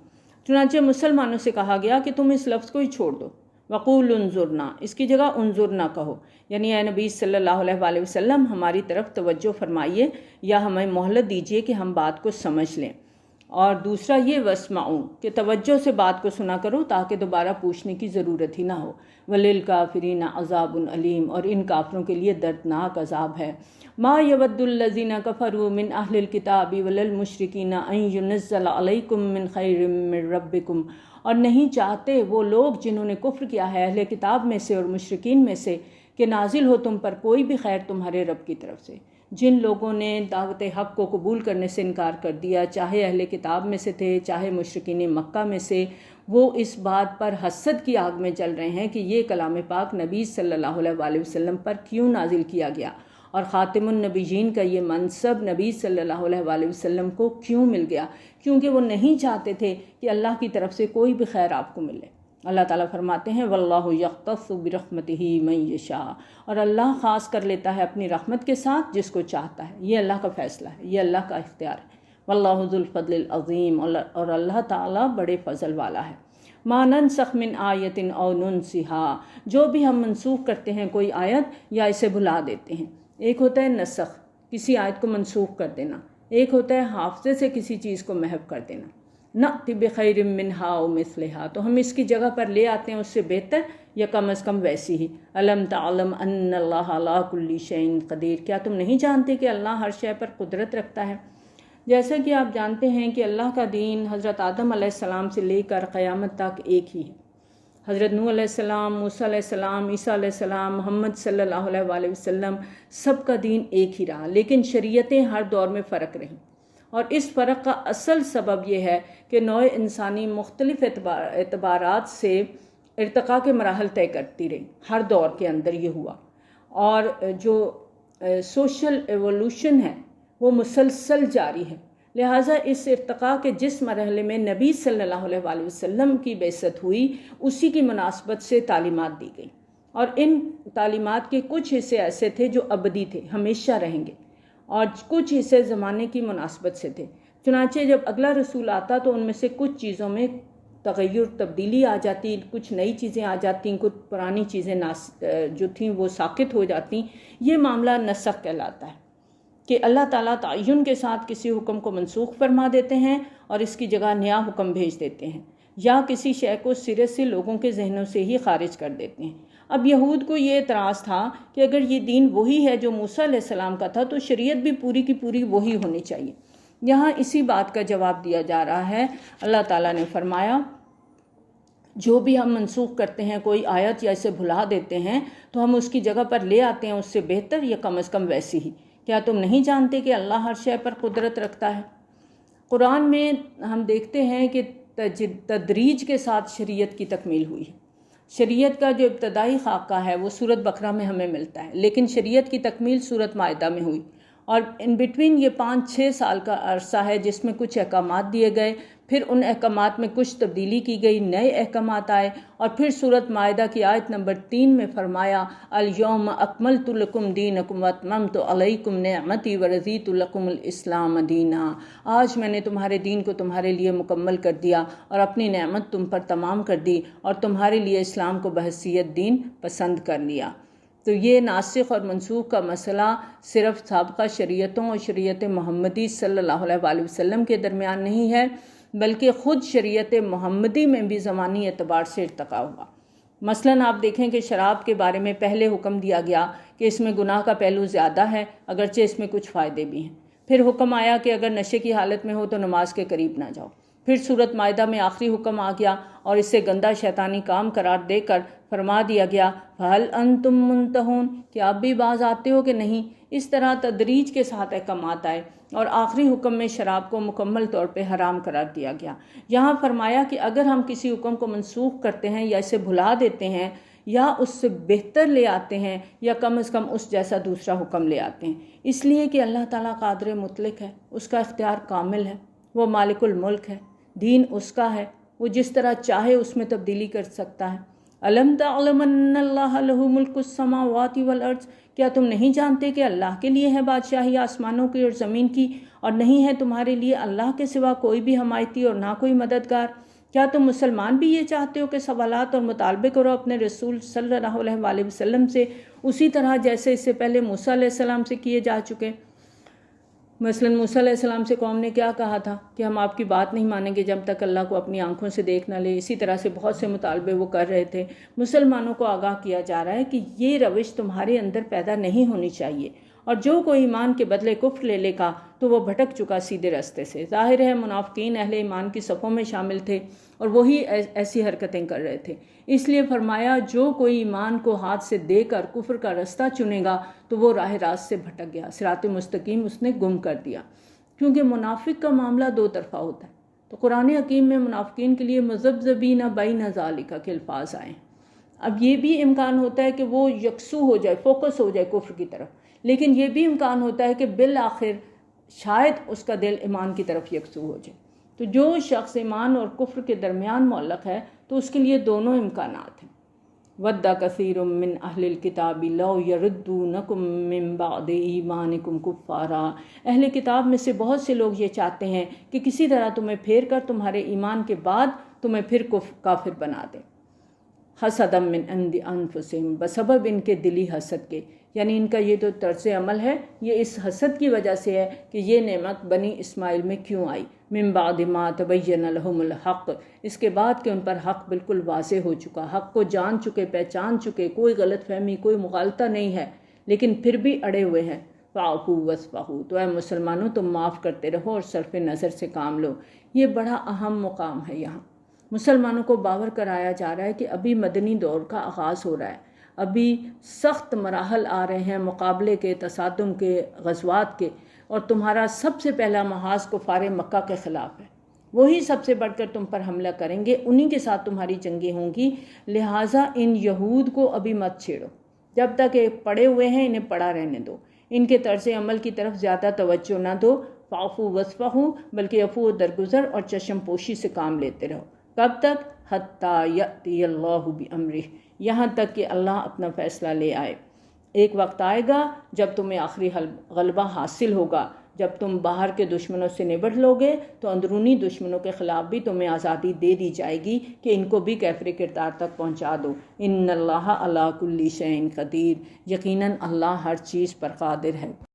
A: چنانچہ مسلمانوں سے کہا گیا کہ تم اس لفظ کو ہی چھوڑ دو، وقول انظرنا، اس کی جگہ انظرنا کہو، یعنی اے نبی صلی اللہ علیہ وآلہ وسلم ہماری طرف توجہ فرمائیے یا ہمیں مہلت دیجیے کہ ہم بات کو سمجھ لیں۔ اور دوسرا یہ واسمعوا، کہ توجہ سے بات کو سنا کرو تاکہ دوبارہ پوچھنے کی ضرورت ہی نہ ہو۔ وَلِلْكَافِرِينَ عَذَابٌ أَلِيمٌ، اور ان کافروں کے لیے دردناک عذاب ہے۔ مَا يَوَدُّ الَّذِينَ كَفَرُوا مِنْ أَهْلِ الْكِتَابِ وَلَا الْمُشْرِكِينَ أَن يُنَزَّلَ عَلَيْكُم مِّن خَيْرٍ مِّن رَّبِّكُمْ، اور نہیں چاہتے وہ لوگ جنہوں نے کفر کیا ہے اہل کتاب میں سے اور مشرکین میں سے کہ نازل ہو تم پر کوئی بھی خیر تمہارے رب کی طرف سے۔ جن لوگوں نے دعوت حق کو قبول کرنے سے انکار کر دیا، چاہے اہل کتاب میں سے تھے چاہے مشرکین مکہ میں سے، وہ اس بات پر حسد کی آگ میں جل رہے ہیں کہ یہ کلام پاک نبی صلی اللہ علیہ وآلہ وسلم پر کیوں نازل کیا گیا، اور خاتم النبیین کا یہ منصب نبی صلی اللہ علیہ وآلہ وسلم کو کیوں مل گیا، کیونکہ وہ نہیں چاہتے تھے کہ اللہ کی طرف سے کوئی بھی خیر آپ کو ملے۔ اللہ تعالیٰ فرماتے ہیں واللہ یختص برحمتہ من یشاء، اور اللہ خاص کر لیتا ہے اپنی رحمت کے ساتھ جس کو چاہتا ہے، یہ اللہ کا فیصلہ ہے، یہ اللہ کا اختیار ہے۔ واللہ ذو الفضل العظیم، اور اللہ تعالیٰ بڑے فضل والا ہے۔ ما ننسخ من آیت او ننسها، جو بھی ہم منسوخ کرتے ہیں کوئی آیت یا اسے بھلا دیتے ہیں۔ ایک ہوتا ہے نسخ، کسی آیت کو منسوخ کر دینا، ایک ہوتا ہے حافظے سے کسی چیز کو محو کر دینا۔ نأتی بخیر منہا او مثلہا، تو ہم اس کی جگہ پر لے آتے ہیں اس سے بہتر یا کم از کم ویسی ہی۔ الم تعلم ان اللہ علی کل شیء قدیر، کیا تم نہیں جانتے کہ اللہ ہر شے پر قدرت رکھتا ہے؟ جیسا کہ آپ جانتے ہیں کہ اللہ کا دین حضرت آدم علیہ السلام سے لے کر قیامت تک ایک ہی ہے۔ حضرت نوح علیہ السلام، موسیٰ علیہ السلام، عیسیٰ علیہ السلام، محمد صلی اللہ علیہ وآلہ وسلم، سب کا دین ایک ہی رہا، لیکن شریعتیں ہر دور میں فرق رہیں، اور اس فرق کا اصل سبب یہ ہے کہ نوع انسانی مختلف اعتبارات سے ارتقاء کے مراحل طے کرتی رہی، ہر دور کے اندر یہ ہوا، اور جو سوشل ایوولوشن ہے وہ مسلسل جاری ہے۔ لہٰذا اس ارتقاء کے جس مرحلے میں نبی صلی اللہ علیہ وآلہ وسلم کی بعثت ہوئی اسی کی مناسبت سے تعلیمات دی گئی، اور ان تعلیمات کے کچھ حصے ایسے تھے جو ابدی تھے، ہمیشہ رہیں گے، اور کچھ حصے زمانے کی مناسبت سے تھے۔ چنانچہ جب اگلا رسول آتا تو ان میں سے کچھ چیزوں میں تغیر تبدیلی آ جاتی، کچھ نئی چیزیں آ جاتی، کچھ پرانی چیزیں جو تھیں وہ ساقط ہو جاتی۔ یہ معاملہ نسخ کہلاتا ہے کہ اللہ تعالیٰ تعین کے ساتھ کسی حکم کو منسوخ فرما دیتے ہیں اور اس کی جگہ نیا حکم بھیج دیتے ہیں، یا کسی شے کو سرے سے لوگوں کے ذہنوں سے ہی خارج کر دیتے ہیں۔ اب یہود کو یہ اعتراض تھا کہ اگر یہ دین وہی ہے جو موسیٰ علیہ السلام کا تھا تو شریعت بھی پوری کی پوری وہی ہونی چاہیے۔ یہاں اسی بات کا جواب دیا جا رہا ہے۔ اللہ تعالیٰ نے فرمایا جو بھی ہم منسوخ کرتے ہیں کوئی آیت یا اسے بھلا دیتے ہیں تو ہم اس کی جگہ پر لے آتے ہیں اس سے بہتر یا کم از کم ویسی ہی۔ کیا تم نہیں جانتے کہ اللہ ہر شے پر قدرت رکھتا ہے؟ قرآن میں ہم دیکھتے ہیں کہ تدریج کے ساتھ شریعت کی تکمیل ہوئی ہے۔ شریعت کا جو ابتدائی خاکہ ہے وہ سورۃ بقرہ میں ہمیں ملتا ہے، لیکن شریعت کی تکمیل سورۃ مائدہ میں ہوئی، اور ان بٹوین یہ 5-6 سال کا عرصہ ہے جس میں کچھ احکامات دیے گئے، پھر ان احکامات میں کچھ تبدیلی کی گئی، نئے احکامات آئے، اور پھر سورۃ مائدہ کی آیت نمبر 3 میں فرمایا الیوم اکملت لکم دینکم واتممت علیکم نعمتی ورضیت لکم الاسلام دینا۔ آج میں نے تمہارے دین کو تمہارے لیے مکمل کر دیا اور اپنی نعمت تم پر تمام کر دی اور تمہارے لیے اسلام کو بحیثیت دین پسند کر لیا۔ تو یہ ناسخ اور منسوخ کا مسئلہ صرف سابقہ شریعتوں اور شریعت محمدی صلی اللہ علیہ وآلہ وسلم کے درمیان نہیں ہے، بلکہ خود شریعت محمدی میں بھی زمانی اعتبار سے ارتقا ہوا۔ مثلاً آپ دیکھیں کہ شراب کے بارے میں پہلے حکم دیا گیا کہ اس میں گناہ کا پہلو زیادہ ہے اگرچہ اس میں کچھ فائدے بھی ہیں۔ پھر حکم آیا کہ اگر نشے کی حالت میں ہو تو نماز کے قریب نہ جاؤ۔ پھر سورۃ مائدہ میں آخری حکم آ گیا اور اسے گندا شیطانی کام قرار دے کر فرما دیا گیا فَهَلْ أَنْتُمْ مُنْتَهُونَ، کہ آپ بھی باز آتے ہو کہ نہیں۔ اس طرح تدریج کے ساتھ احکامات آئے اور آخری حکم میں شراب کو مکمل طور پہ حرام قرار دیا گیا۔ یہاں فرمایا کہ اگر ہم کسی حکم کو منسوخ کرتے ہیں یا اسے بھلا دیتے ہیں یا اس سے بہتر لے آتے ہیں یا کم از کم اس جیسا دوسرا حکم لے آتے ہیں، اس لیے کہ اللہ تعالیٰ قادر مطلق ہے، اس کا اختیار کامل ہے، وہ مالک الملک ہے، دین اس کا ہے، وہ جس طرح چاہے اس میں تبدیلی کر سکتا ہے۔ الم تعلم ان اللہ لہ ملک السماوات والارض، کیا تم نہیں جانتے کہ اللہ کے لیے ہے بادشاہی آسمانوں کی اور زمین کی، اور نہیں ہے تمہارے لیے اللہ کے سوا کوئی بھی حمایتی اور نہ کوئی مددگار؟ کیا تم مسلمان بھی یہ چاہتے ہو کہ سوالات اور مطالبے کرو اپنے رسول صلی اللہ علیہ وآلہ وسلم سے اسی طرح جیسے اس سے پہلے موسیٰ علیہ السلام سے کیے جا چکے؟ مثلاً موسیٰ علیہ السلام سے قوم نے کیا کہا تھا کہ ہم آپ کی بات نہیں مانیں گے جب تک اللہ کو اپنی آنکھوں سے دیکھ نہ لے۔ اسی طرح سے بہت سے مطالبے وہ کر رہے تھے۔ مسلمانوں کو آگاہ کیا جا رہا ہے کہ یہ روش تمہارے اندر پیدا نہیں ہونی چاہیے، اور جو کوئی ایمان کے بدلے کفر لے لے گا تو وہ بھٹک چکا سیدھے راستے سے۔ ظاہر ہے منافقین اہل ایمان کی صفوں میں شامل تھے اور وہی ایسی حرکتیں کر رہے تھے، اس لیے فرمایا جو کوئی ایمان کو ہاتھ سے دے کر کفر کا رستہ چنے گا تو وہ راہ راست سے بھٹک گیا، صراط مستقیم اس نے گم کر دیا۔ کیونکہ منافق کا معاملہ دو طرفہ ہوتا ہے، تو قرآن حکیم میں منافقین کے لیے مذبذبین بین ذالک کے الفاظ آئے۔ اب یہ بھی امکان ہوتا ہے کہ وہ یکسو ہو جائے، فوکس ہو جائے کفر کی طرف، لیکن یہ بھی امکان ہوتا ہے کہ بالآخر شاید اس کا دل ایمان کی طرف یکسو ہو جائے۔ تو جو شخص ایمان اور کفر کے درمیان معلق ہے تو اس کے لیے دونوں امکانات ہیں۔ وَدَّ كَثِيرٌ مِّنْ أَهْلِ الْكِتَابِ لَوْ يَرُدُّونَكُم مِّن بَعْدِ إِيمَانِكُمْ كُفَّارًا، اہل کتاب میں سے بہت سے لوگ یہ چاہتے ہیں کہ کسی طرح تمہیں پھیر کر تمہارے ایمان کے بعد تمہیں پھر کافر بنا دے۔ حَسَدًا مِّنْ عِندِ أَنفُسِهِمْ، بسبب ان کے دلی حسد کے، یعنی ان کا یہ جو طرز عمل ہے یہ اس حسد کی وجہ سے ہے کہ یہ نعمت بنی اسماعیل میں کیوں آئی۔ من بعد ما تبین لهم الحق، اس کے بعد کہ ان پر حق بالکل واضح ہو چکا، حق کو جان چکے، پہچان چکے، کوئی غلط فہمی، کوئی مغالطہ نہیں ہے، لیکن پھر بھی اڑے ہوئے ہیں۔ فاعفوا واصفحوا، تو اے مسلمانوں تم معاف کرتے رہو اور صرف نظر سے کام لو۔ یہ بڑا اہم مقام ہے۔ یہاں مسلمانوں کو باور کرایا جا رہا ہے کہ ابھی مدنی دور کا آغاز ہو رہا ہے، ابھی سخت مراحل آ رہے ہیں مقابلے کے، تصادم کے، غزوات کے، اور تمہارا سب سے پہلا محاذ کفار مکہ کے خلاف ہے۔ وہی سب سے بڑھ کر تم پر حملہ کریں گے، انہی کے ساتھ تمہاری جنگیں ہوں گی، لہٰذا ان یہود کو ابھی مت چھیڑو، جب تک یہ پڑے ہوئے ہیں انہیں پڑا رہنے دو، ان کے طرز عمل کی طرف زیادہ توجہ نہ دو۔ فاعفوا واصفحوا، بلکہ عفو و درگزر اور چشم پوشی سے کام لیتے رہو۔ کب تک؟ حتیٰ یأتی اللہ بامرہ، یہاں تک کہ اللہ اپنا فیصلہ لے آئے۔ ایک وقت آئے گا جب تمہیں آخری غلبہ حاصل ہوگا، جب تم باہر کے دشمنوں سے نبٹ لوگے تو اندرونی دشمنوں کے خلاف بھی تمہیں آزادی دے دی جائے گی کہ ان کو بھی کیفر کردار تک پہنچا دو۔ ان اللہ علی کل شیء قدیر، یقیناً اللہ ہر چیز پر قادر ہے۔